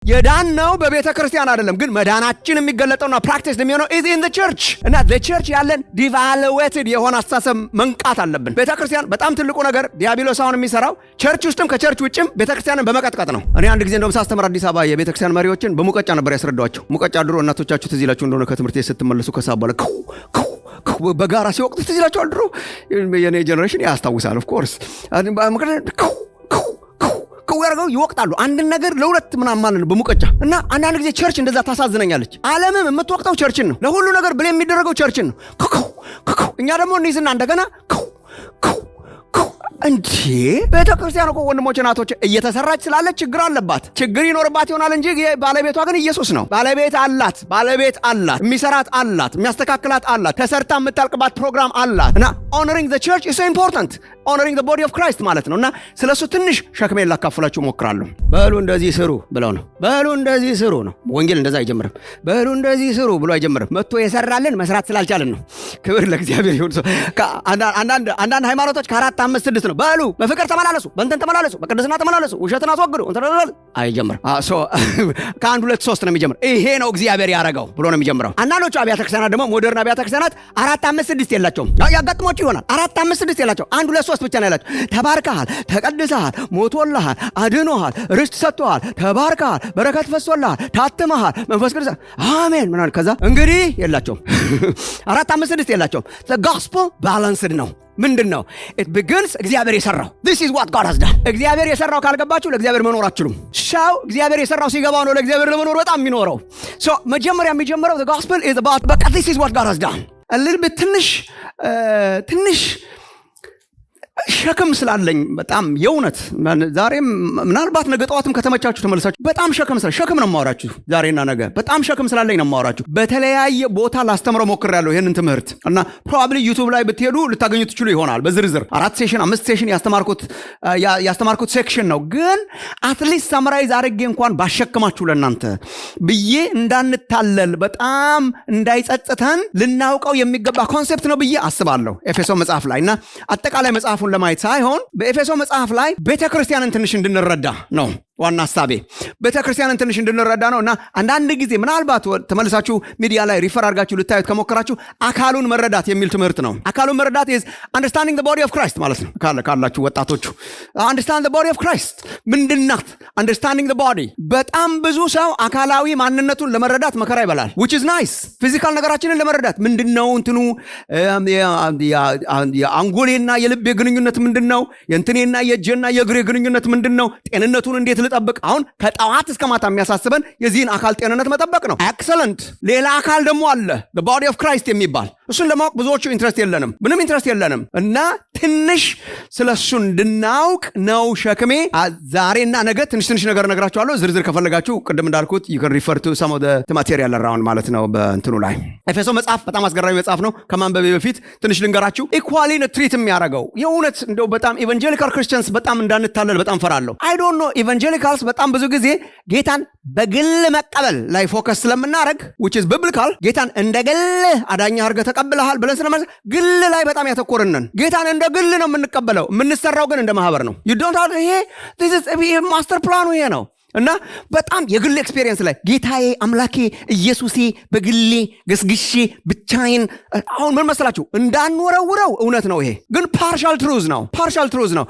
የዳነው በቤተ ክርስቲያን አይደለም፣ ግን መዳናችን የሚገለጠውና ፕራክቲስ የሚሆነው is in the church እና the church ያለን devaluated የሆነ አስተሳሰብ መንቃት አለብን። ቤተ ክርስቲያን በጣም ትልቁ ነገር ዲያብሎስ አሁን የሚሰራው ቸርች ውስጥም ከቸርች ውጭም ቤተ ክርስቲያንን በመቀጥቀጥ ነው። እኔ አንድ ጊዜ እንደውም ሳስተምር አዲስ አበባ የቤተ ክርስቲያን መሪዎችን በሙቀጫ ነበር ያስረዳቸው። ሙቀጫ ድሮ እናቶቻችሁ ትዝ ይላችሁ እንደሆነ ከትምህርት ቤት ስትመለሱ ከሳበለ በጋራ ሲወቅቱ ትዝ ይላችኋል። ድሮ የኔ ጄነሬሽን ያስታውሳል። ኦፍ ኮርስ ያርገው ይወቅታሉ አንድ ነገር ለሁለት ምናምን ማለት ነው በሙቀጫ እና አንዳንድ ጊዜ ቸርች እንደዛ ታሳዝነኛለች። ዓለምም የምትወቅተው ቸርችን ነው። ለሁሉ ነገር ብለ የሚደረገው ቸርችን ነው። እኛ ደግሞ እንይዝና እንደገና እንዴ ቤተ ክርስቲያን እኮ ወንድሞች እናቶች እየተሰራች ስላለ ችግር አለባት። ችግር ይኖርባት ይሆናል እንጂ ባለቤቷ ግን ኢየሱስ ነው። ባለቤት አላት፣ የሚሰራት አላት፣ የሚያስተካክላት አላት፣ ተሰርታ የምታልቅባት ፕሮግራም አላት። እና honoring the church is so important, honoring the body of Christ ማለት ነው። እና ስለሱ ትንሽ ሸክሜን ላካፍላችሁ ሞክራለሁ። በሉ እንደዚህ ስሩ ብለው ነው። በሉ እንደዚህ ስሩ ነው። ወንጌል እንደዛ አይጀምርም። በሉ እንደዚህ ስሩ ብሎ አይጀምርም። መጥቶ የሰራልን መስራት ስላልቻልን ነው። ክብር ለእግዚአብሔር ይሁን። አንዳንድ ሃይማኖቶች ከ4 5 6 ነው። በሉ በፍቅር ተመላለሱ፣ በእንትን ተመላለሱ፣ በቅድስና ተመላለሱ፣ ውሸትን አስወግዱ አይጀምርም። ከ1 2 3 ነው የሚጀምር። ይሄ ነው እግዚአብሔር ያረጋው ብሎ ነው የሚጀምረው። አንዳንዶቹ አብያተ ክርስቲያናት ደግሞ ሞደርን አብያተ ክርስቲያናት 4 5 6 የላቸውም። ያጋጥሟችሁ ይሆናል። 4 5 6 የላቸው። 1 2 3 ብቻ ነው ያላቸው። ተባርከሃል፣ ተቀድሰሃል፣ ሞቶልሃል፣ አድኖሃል፣ ርስት ሰጥቶሃል፣ ተባርከሃል፣ በረከት ፈሶልሃል፣ ታትመሃል፣ መንፈስ ቅዱስ አሜን ምናምን። ከዛ እንግዲህ የላቸውም። 4 5 6 የላቸውም። the gospel balanced ነው። ምንድነው? it begins እግዚአብሔር የሰራው this is what God has done። እግዚአብሔር የሰራው ካልገባችሁ ለእግዚአብሔር መኖር አትችሉም። ሻው እግዚአብሔር የሰራው ሲገባው ነው ለእግዚአብሔር ለመኖር በጣም የሚኖረው። so መጀመሪያ የሚጀምረው the gospel is about በቃ this is what God has done a little bit ትንሽ ሸክም ስላለኝ በጣም የእውነት ዛሬም ምናልባት ነገ ጠዋትም ከተመቻችሁ ተመልሳችሁ በጣም ሸክም ነው የማወራችሁ ዛሬና ነገ በጣም ሸክም ስላለኝ ነው የማወራችሁ። በተለያየ ቦታ ላስተምረው ሞክሬያለሁ ይሄንን ትምህርት እና probably YouTube ላይ ብትሄዱ ልታገኙ ትችሉ ይሆናል። በዝርዝር 4 ሴሽን 5 ሴሽን ያስተማርኩት ሴክሽን ነው። ግን አትሊስት ሳምራይዝ አድርጌ እንኳን ባሸክማችሁ ለእናንተ ብዬ እንዳንታለል በጣም እንዳይጸጽተን ልናውቀው የሚገባ ኮንሴፕት ነው ብዬ አስባለሁ። ኤፌሶ መጽሐፍ ላይ እና አጠቃላይ መጽሐፉን ለማየት ሳይሆን በኤፌሶ መጽሐፍ ላይ ቤተክርስቲያንን ትንሽ እንድንረዳ ነው ዋና ሐሳቤ። ቤተክርስቲያንን ትንሽ እንድንረዳ ነው እና አንዳንድ ጊዜ ምናልባት ተመልሳችሁ ሚዲያ ላይ ሪፈር አድርጋችሁ ልታዩት ከሞከራችሁ አካሉን መረዳት የሚል ትምህርት ነው። አካሉን መረዳት is understanding the body of Christ ማለት ነው። ካላችሁ ወጣቶቹ understand the body of Christ ምንድናት? understanding the body። በጣም ብዙ ሰው አካላዊ ማንነቱን ለመረዳት መከራ ይበላል which is nice። ፊዚካል ነገራችንን ለመረዳት ምንድነው እንትኑ የአንጎሌና የልቤ ግንኙነት ምንድነው? የእንትኔና የእጄና የእግሬ ግንኙነት ምንድነው? ጤንነቱን እንዴት ልጠብቅ? አሁን ከጠዋት እስከ ማታ የሚያሳስበን የዚህን አካል ጤንነት መጠበቅ ነው። ኤክሰለንት። ሌላ አካል ደግሞ አለ the body of Christ የሚባል እሱን ለማወቅ ብዙዎቹ ምንም ኢንትረስት የለንም እና ትንሽ ስለሱ እንድናውቅ ነው ሸክሜ። ዛሬና ነገ ትንሽ ነገር ነግራችኋለሁ። ዝርዝር ከፈለጋችሁ ቅድም እንዳልኩት you can refer to some of the material around ማለት ነው በእንትኑ ላይ። ኤፌሶ መጽሐፍ በጣም አስገራሚ መጽሐፍ ነው። ከማንበቤ በፊት ትንሽ ልንገራችሁ። ኢኳሊ ትሪት የሚያደርገው የእውነት እንደው በጣም ኢቫንጀሊካል ክርስቲያንስ በጣም እንዳንታለል በጣም ፈራለሁ። I don't know ኢቫንጀሊካልስ በጣም ብዙ ጊዜ ጌታን በግል መቀበል ላይ ፎከስ ስለምናደርግ which is biblical ጌታን እንደግል አዳኛ አድርገህ ተቀብለሃል ብለን ስለማለት ግል ላይ በጣም ያተኮርነን። ጌታን እንደ ግል ነው የምንቀበለው፣ የምንሰራው ግን እንደ ማህበር ነው። you don't have ይሄ this is ማስተር ፕላኑ ይሄ ነው እና በጣም የግል ኤክስፒሪየንስ ላይ ጌታዬ አምላኬ ኢየሱሴ በግሌ ገስግሼ ብቻዬን አሁን ምን መሰላችሁ እንዳንወረውረው እውነት ነው። ይሄ ግን ፓርሻል ትሩዝ ነው።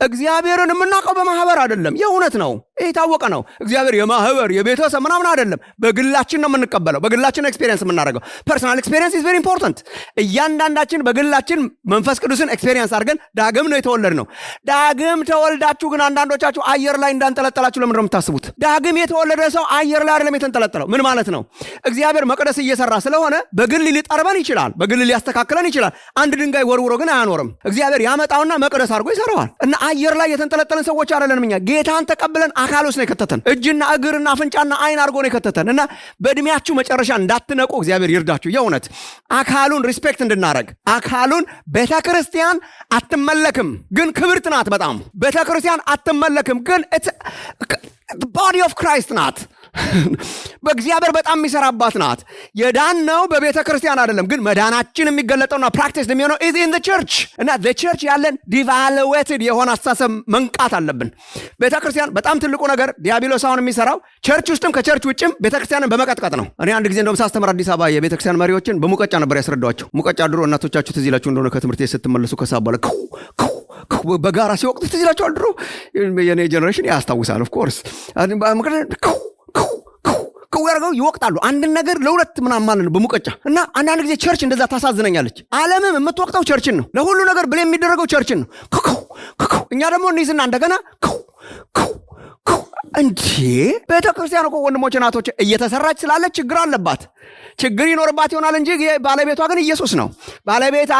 እግዚአብሔርን የምናውቀው በማህበር አይደለም። የእውነት ነው። ይሄ ታወቀ ነው። እግዚአብሔር የማህበር የቤተሰብ ምናምን አይደለም። በግላችን ነው የምንቀበለው። በግላችን ኤክስፒሪየንስ የምናደርገው ፐርሰናል ኤክስፒሪየንስ is very important። እያንዳንዳችን በግላችን መንፈስ ቅዱስን ኤክስፒሪየንስ አድርገን ዳግም ነው የተወለድነው። ዳግም ተወልዳችሁ ግን አንዳንዶቻችሁ አየር ላይ እንዳንጠለጠላችሁ ለምን ነው የምታስቡት? ዳግም የተወለደ ሰው አየር ላይ አይደለም የተንጠለጠለው። ምን ማለት ነው? እግዚአብሔር መቅደስ እየሰራ ስለሆነ በግል ሊጠርበን ይችላል፣ በግል ሊያስተካክለን ይችላል። አንድ ድንጋይ ወርውሮ ግን አያኖርም። እግዚአብሔር ያመጣውና መቅደስ አድርጎ ይሰራዋል። እና አየር ላይ የተንጠለጠለን ሰዎች አይደለንም እኛ። ጌታን ተቀብለን አካል ውስጥ ነው የከተተን። እጅና እግርና አፍንጫና አይን አድርጎ ነው የከተተን። እና በእድሜያችሁ መጨረሻ እንዳትነቁ እግዚአብሔር ይርዳችሁ። የእውነት አካሉን ሪስፔክት እንድናረግ። አካሉን ቤተክርስቲያን አትመለክም ግን ክብርት ናት በጣም። ቤተክርስቲያን አትመለክም ግን body of Christ ናት። በእግዚአብሔር በጣም የሚሰራባት ናት። የዳነው በቤተ ክርስቲያን አይደለም፣ ግን መዳናችን የሚገለጠውና ፕራክቲስ የሚሆነው ኢዝ ኢን ዘ ቸርች እና ዘ ቸርች ያለን ዲቫሉዌትድ የሆነ አስተሳሰብ መንቃት አለብን። ቤተ ክርስቲያን በጣም ትልቁ ነገር ዲያብሎስ አሁን የሚሰራው ቸርች ውስጥም ከቸርች ውጭም ቤተ ክርስቲያንን በመቀጥቀጥ ነው። እኔ አንድ ጊዜ እንደውም ሳስተምር አዲስ አበባ የቤተ ክርስቲያን መሪዎችን በሙቀጫ ነበር ያስረዳቸው። ሙቀጫ ድሮ እናቶቻችሁ ትዝ ይላችሁ እንደሆነ ከትምህርት ቤት ስትመለሱ ከሳባለ በጋራ ሲወቅቱ ትዝ ይላችኋል። ድሮ የኔ ጀነሬሽን ያስታውሳል። ኦፍ ኮርስ ያርገው ይወቅጣሉ አንድን ነገር ለሁለት ምናምን ማለት ነው በሙቀጫ እና አንዳንድ ጊዜ ቸርች እንደዛ ታሳዝነኛለች። ዓለምም የምትወቅተው ቸርችን ነው። ለሁሉ ነገር ብለ የሚደረገው ቸርችን ነው። እኛ ደግሞ እንይዝና እንደገና እንዴ ቤተ ክርስቲያን እኮ ወንድሞች እናቶች እየተሰራች ስላለች ችግር አለባት። ችግር ይኖርባት ይሆናል እንጂ ባለቤቷ ግን ኢየሱስ ነው። ባለቤት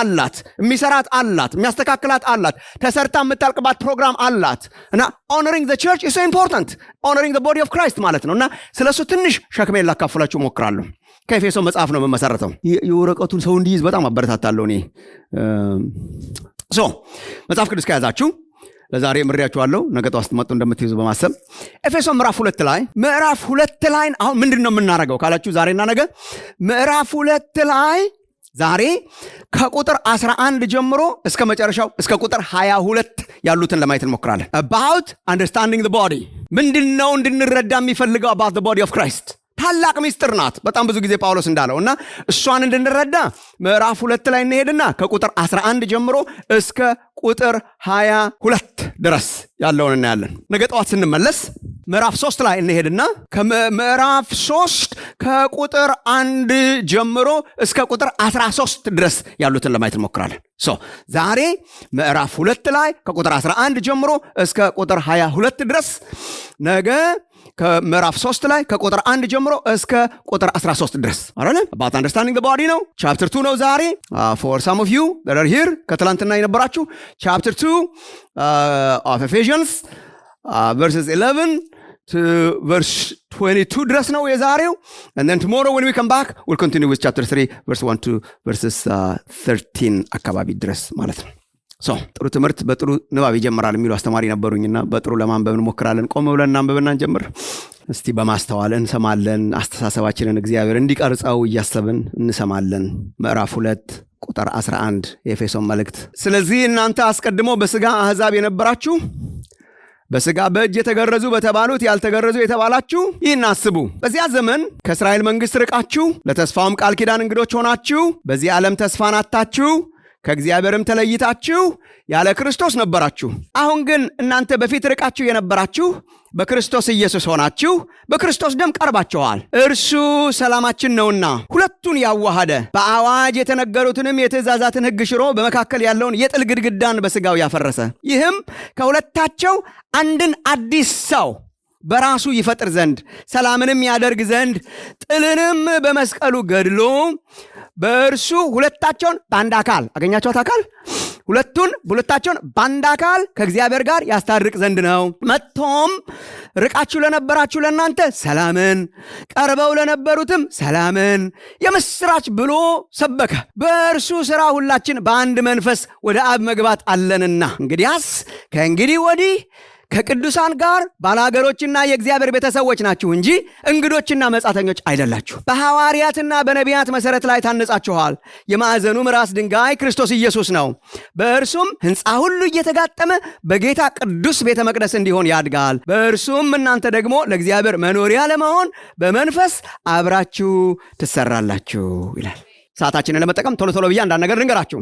አላት፣ የሚሰራት አላት፣ የሚያስተካክላት አላት፣ ተሰርታ የምታልቅባት ፕሮግራም አላት እና honoring the church is so important, honoring the body of Christ ማለት ነው እና ስለሱ ትንሽ ሸክሜን ላካፍላችሁ ሞክራለሁ። ከኤፌሶ መጽሐፍ ነው መመሰረተው። የወረቀቱን ሰው እንዲይዝ በጣም አበረታታለሁ እኔ መጽሐፍ ቅዱስ ከያዛችሁ ለዛሬ ምሪያችኋለሁ ነገ ጧት ስትመጡ እንደምትይዙ በማሰብ ኤፌሶ ምዕራፍ 2 ላይ አሁን ምንድነው የምናደርገው ካላችሁ ዛሬና ነገ ምዕራፍ 2 ላይ ዛሬ ከቁጥር 11 ጀምሮ እስከ መጨረሻው እስከ ቁጥር 22 ያሉትን ለማየት እንሞክራለን። about understanding the body ምንድነው እንድንረዳ የሚፈልገው about the body of Christ ታላቅ ሚስጥር ናት። በጣም ብዙ ጊዜ ጳውሎስ እንዳለው እና እሷን እንድንረዳ ምዕራፍ 2 ላይ እንሄድና ከቁጥር 11 ጀምሮ እስከ ቁጥር 22 ድረስ ያለውን እናያለን። ነገ ጠዋት ስንመለስ ምዕራፍ 3 ላይ እንሄድና ከምዕራፍ 3 ከቁጥር 1 ጀምሮ እስከ ቁጥር 13 ድረስ ያሉትን ለማየት እንሞክራለን። ዛሬ ምዕራፍ 2 ላይ ከቁጥር 11 ጀምሮ እስከ ቁጥር 22 ድረስ፣ ነገ ከምዕራፍ 3 ላይ ከቁጥር 1 ጀምሮ እስከ ቁጥር 13 ድረስ አይደል? about understanding the body ነው። chapter 2 ነው ዛሬ for some of you that are here ከትላንትና የነበራችሁ chapter 2 of Ephesians verses 11 to verse 22 ድረስ ነው የዛሬው and then tomorrow when we come back we'll continue with chapter 3 verse 1 to verses 13 አካባቢ ድረስ ማለት ነው። ጥሩ ትምህርት በጥሩ ንባብ ይጀምራል የሚሉ አስተማሪ ነበሩኝና በጥሩ ለማንበብ እንሞክራለን። ቆም ብለን እናንብብና እንጀምር። እስቲ በማስተዋል እንሰማለን። አስተሳሰባችንን እግዚአብሔር እንዲቀርጸው እያሰብን እንሰማለን። ምዕራፍ 2 ቁጥር 11 የኤፌሶን መልእክት። ስለዚህ እናንተ አስቀድሞ በሥጋ አሕዛብ የነበራችሁ በሥጋ በእጅ የተገረዙ በተባሉት ያልተገረዙ የተባላችሁ ይህን አስቡ። በዚያ ዘመን ከእስራኤል መንግሥት ርቃችሁ ለተስፋውም ቃል ኪዳን እንግዶች ሆናችሁ በዚህ ዓለም ተስፋን አጥታችሁ ከእግዚአብሔርም ተለይታችሁ ያለ ክርስቶስ ነበራችሁ። አሁን ግን እናንተ በፊት ርቃችሁ የነበራችሁ በክርስቶስ ኢየሱስ ሆናችሁ በክርስቶስ ደም ቀርባችኋል። እርሱ ሰላማችን ነውና ሁለቱን ያዋሃደ በአዋጅ የተነገሩትንም የትእዛዛትን ሕግ ሽሮ በመካከል ያለውን የጥል ግድግዳን በሥጋው ያፈረሰ፣ ይህም ከሁለታቸው አንድን አዲስ ሰው በራሱ ይፈጥር ዘንድ ሰላምንም ያደርግ ዘንድ ጥልንም በመስቀሉ ገድሎ በእርሱ ሁለታቸውን በአንድ አካል አገኛቸዋት። አካል ሁለታቸውን በአንድ አካል ከእግዚአብሔር ጋር ያስታርቅ ዘንድ ነው። መጥቶም ርቃችሁ ለነበራችሁ ለእናንተ ሰላምን፣ ቀርበው ለነበሩትም ሰላምን የምስራች ብሎ ሰበከ። በእርሱ ሥራ ሁላችን በአንድ መንፈስ ወደ አብ መግባት አለንና እንግዲያስ ከእንግዲህ ወዲህ ከቅዱሳን ጋር ባላገሮችና የእግዚአብሔር ቤተሰቦች ናችሁ እንጂ እንግዶችና መጻተኞች አይደላችሁ። በሐዋርያትና በነቢያት መሰረት ላይ ታነጻችኋል። የማዕዘኑም ራስ ድንጋይ ክርስቶስ ኢየሱስ ነው። በእርሱም ሕንፃ ሁሉ እየተጋጠመ በጌታ ቅዱስ ቤተ መቅደስ እንዲሆን ያድጋል። በእርሱም እናንተ ደግሞ ለእግዚአብሔር መኖሪያ ለመሆን በመንፈስ አብራችሁ ትሰራላችሁ ይላል። ሰዓታችንን ለመጠቀም ቶሎ ብዬ አንዳንድ ነገር ልንገራችሁ።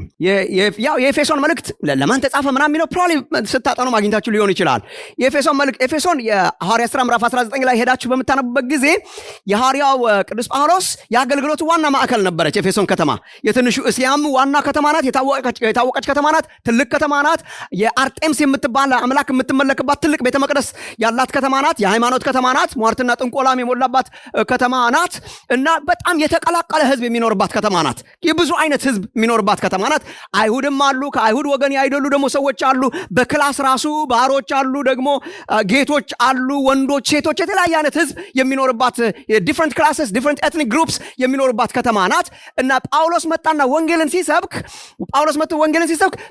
የኤፌሶን መልእክት ለማን ተጻፈ ምናምን የሚለው ፕሮባብሊ ስታጠኑ ማግኘታችሁ ሊሆን ይችላል። የኤፌሶን መልእክት ኤፌሶን የሐዋርያት ሥራ ምዕራፍ 19 ላይ ሄዳችሁ በምታነቡበት ጊዜ የሐዋርያው ቅዱስ ጳውሎስ የአገልግሎቱ ዋና ማዕከል ነበረች ኤፌሶን ከተማ። የትንሹ እስያም ዋና ከተማ ናት። የታወቀች ከተማ ናት። ትልቅ ከተማ ናት። የአርጤምስ የምትባል አምላክ የምትመለክባት ትልቅ ቤተ መቅደስ ያላት ከተማ ናት። የሃይማኖት ከተማ ናት። ሟርትና ጥንቆላም የሞላባት ከተማ ናት እና በጣም የተቀላቀለ ሕዝብ የሚኖርባት ከተማ ናት። የብዙ አይነት ህዝብ የሚኖርባት ከተማ ናት። አይሁድም አሉ፣ ከአይሁድ ወገን ያይደሉ ደግሞ ሰዎች አሉ። በክላስ ራሱ ባሮች አሉ፣ ደግሞ ጌቶች አሉ፣ ወንዶች፣ ሴቶች፣ የተለያየ አይነት ህዝብ የሚኖርባት ዲፍረንት ክላስስ ዲፍረንት ኤትኒክ ግሩፕስ የሚኖርባት ከተማ ናት እና ጳውሎስ መጣና ወንጌልን ሲሰብክ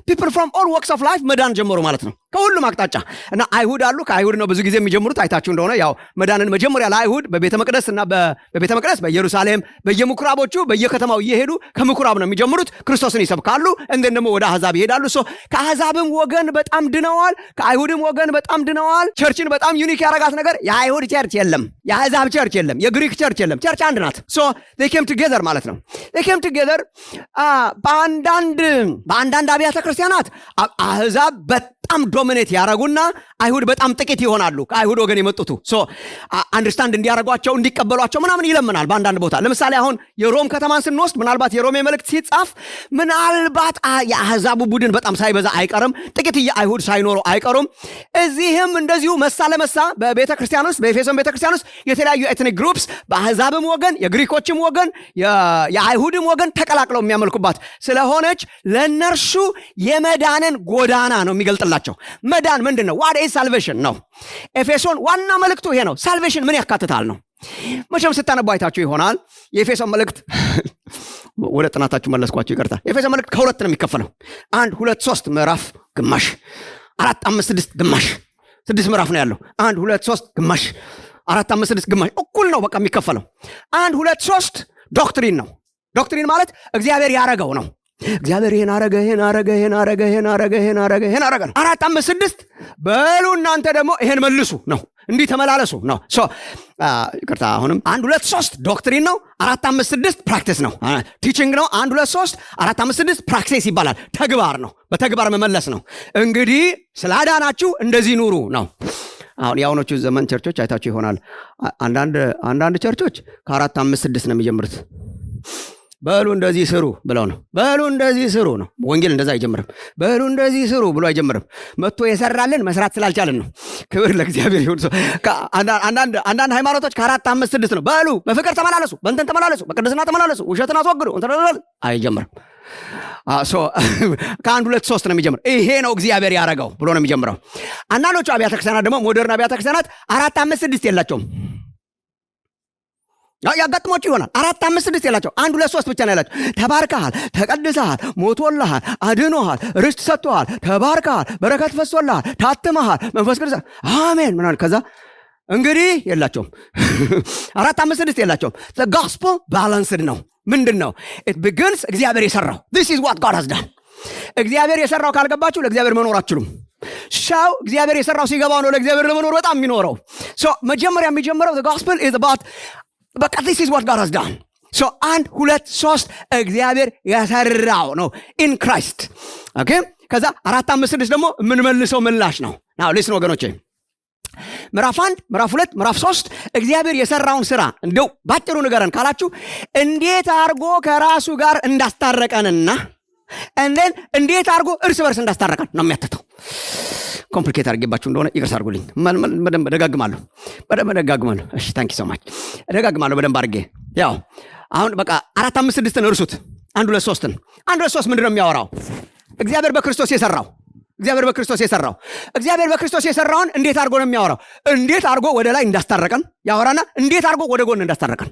ፒፕል ፍሮም ኦል ወርክስ ኦፍ ላይፍ መዳን ጀመሩ ማለት ነው። ከሁሉም አቅጣጫ እና አይሁድ አሉ። ከአይሁድ ነው ብዙ ጊዜ የሚጀምሩት። አይታችሁ እንደሆነ ያው መዳንን መጀመሪያ ለአይሁድ በቤተ መቅደስ እና በቤተ መቅደስ በኢየሩሳሌም በየምኩራቦቹ በየከተማው እየሄዱ ከምኩራብ ነው የሚጀምሩት። ክርስቶስን ይሰብካሉ። እንደን ደግሞ ወደ አሕዛብ ይሄዳሉ። ከአሕዛብም ወገን በጣም ድነዋል፣ ከአይሁድም ወገን በጣም ድነዋል። ቸርችን በጣም ዩኒክ ያረጋት ነገር የአይሁድ ቸርች የለም፣ የአሕዛብ ቸርች የለም፣ የግሪክ ቸርች የለም። ቸርች አንድ ናት። they came together ማለት ነው። they came together በአንዳንድ አብያተ ክርስቲያናት አሕዛብ በጣም ዶሚኔት ያረጉና አይሁድ በጣም ጥቂት ይሆናሉ። ከአይሁድ ወገን የመጡቱ አንደርስታንድ እንዲያረጓቸው እንዲቀበሏቸው ምናምን ይለምናል በአንዳንድ ቦታ። ለምሳሌ አሁን የሮም ከተማን ስንወስድ ምናልባት የሮሜ መልእክት ሲጻፍ ምናልባት የአሕዛቡ ቡድን በጣም ሳይበዛ አይቀርም፣ ጥቂት የአይሁድ ሳይኖሩ አይቀሩም። እዚህም እንደዚሁ መሳ ለመሳ በቤተ ክርስቲያን ውስጥ በኤፌሶን ቤተ ክርስቲያን ውስጥ የተለያዩ ኤትኒክ ግሩፕስ በአሕዛብም ወገን የግሪኮችም ወገን የአይሁድም ወገን ተቀላቅለው የሚያመልኩባት ስለሆነች ለነርሱ የመዳንን ጎዳና ነው የሚገልጥላቸው። መዳን ምንድን ነው? ዋት ኢዝ ሳልቬሽን ነው። ኤፌሶን ዋና መልእክቱ ይሄ ነው። ሳልቬሽን ምን ያካትታል ነው። መቼም ስታነቡ አይታችሁ ይሆናል። የኤፌሶን መልእክት ወደ ጥናታችሁ መለስኳችሁ፣ ይቅርታ። የኤፌሶን መልእክት ከሁለት ነው የሚከፈለው። 1 2 3 ምዕራፍ ግማሽ፣ 4 5 6 ግማሽ። 6 ምዕራፍ ነው ያለው። 1 2 3 ግማሽ፣ 4 5 6 ግማሽ። እኩል ነው በቃ የሚከፈለው። 1 2 3 ዶክትሪን ነው። ዶክትሪን ማለት እግዚአብሔር ያረገው ነው። እግዚአብሔር ይሄን አረገ ይሄን አረገ ይሄን አረገ ይሄን አረገ ይሄን አረገ ይሄን አረገ ነው። 4 5 6 በሉ እናንተ ደግሞ ይሄን መልሱ ነው። እንዲህ ተመላለሱ ነው። ይቅርታ አሁንም 1 2 3 ዶክትሪን ነው። 4 5 6 ፕራክቲስ ነው፣ ቲቺንግ ነው። 1 2 3 4 5 6 ፕራክቲስ ይባላል። ተግባር ነው፣ በተግባር መመለስ ነው። እንግዲህ ስላዳናችሁ እንደዚህ ኑሩ ነው። አሁን የአሁኖቹ ዘመን ቸርቾች አይታችሁ ይሆናል። አንዳንድ ቸርቾች ከ4 5 6 ነው የሚጀምሩት። በሉ እንደዚህ ስሩ ብለው ነው። በሉ እንደዚህ ስሩ ነው። ወንጌል እንደዛ አይጀምርም። በሉ እንደዚህ ስሩ ብሎ አይጀምርም። መጥቶ የሰራልን መስራት ስላልቻልን ነው። ክብር ለእግዚአብሔር ይሁን። አንዳንድ ሃይማኖቶች ከ4 5 6 ነው። በሉ በፍቅር ተመላለሱ፣ በእንትን ተመላለሱ፣ በቅድስና ተመላለሱ፣ ውሸትን አስወግዱ አይጀምርም። ከ1 2 3 ነው የሚጀምር። ይሄ ነው እግዚአብሔር ያረገው ብሎ ነው የሚጀምረው። አንዳንዶቹ አብያተ ክርስቲያናት ደግሞ ሞደርን አብያተ ክርስቲያናት 4 5 6 የላቸውም። ያጋጥሞች ይሆናል። 4 5 6 የላቸው። 1 2 3 ብቻ ነው ያላቸው። ተባርከሃል፣ ተቀድሰሃል፣ ሞቶልሃል፣ አድኖሃል፣ ርስት ሰጥቶሃል፣ ተባርከሃል፣ በረከት ፈሶልሃል፣ ታትመሃል፣ መንፈስ ቅዱስ አሜን ምናምን። ከዛ እንግዲህ የላቸውም። 4 5 6 የላቸውም። the gospel balanced ነው። ምንድን ነው? it begins እግዚአብሔር የሰራው this is what God has done። እግዚአብሔር የሰራው ካልገባችሁ ለእግዚአብሔር መኖር አትችሉም። ሻው እግዚአብሔር የሰራው ሲገባው ነው ለእግዚአብሔር ለመኖር በጣም የሚኖረው። መጀመሪያ የሚጀምረው the gospel is about በቃ this is what God has done። 1 2 3 እግዚአብሔር የሰራው ነው in Christ። ኦኬ። ከዛ 4 5 6 ደግሞ የምንመልሰው ምላሽ ነው። ናው ሊስን ወገኖቼ፣ ምዕራፍ 1 ምዕራፍ 2 ምዕራፍ 3 እግዚአብሔር የሰራውን ስራ እንደው ባጭሩ ንገረን ካላችሁ እንዴት አርጎ ከራሱ ጋር እንዳስታረቀንና እንዴት አርጎ እርስ በርስ እንዳስታረቀን ነው የሚያተተው። ኮምፕሊኬት አድርጌባችሁ እንደሆነ ይቅርታ አድርጉልኝ። በደንብ ደጋግማለሁ። እሺ ታንኪ ሶ ማች። ደጋግማለሁ በደንብ አድርጌ። ያው አሁን በቃ 4 5 6 እርሱት። 1 2 3 1 2 3 ምንድነው የሚያወራው? እግዚአብሔር በክርስቶስ የሰራውን እንዴት አድርጎ ነው የሚያወራው? እንዴት አድርጎ ወደ ላይ እንዳስታረቀን ያወራና እንዴት አድርጎ ወደ ጎን እንዳስታረቀን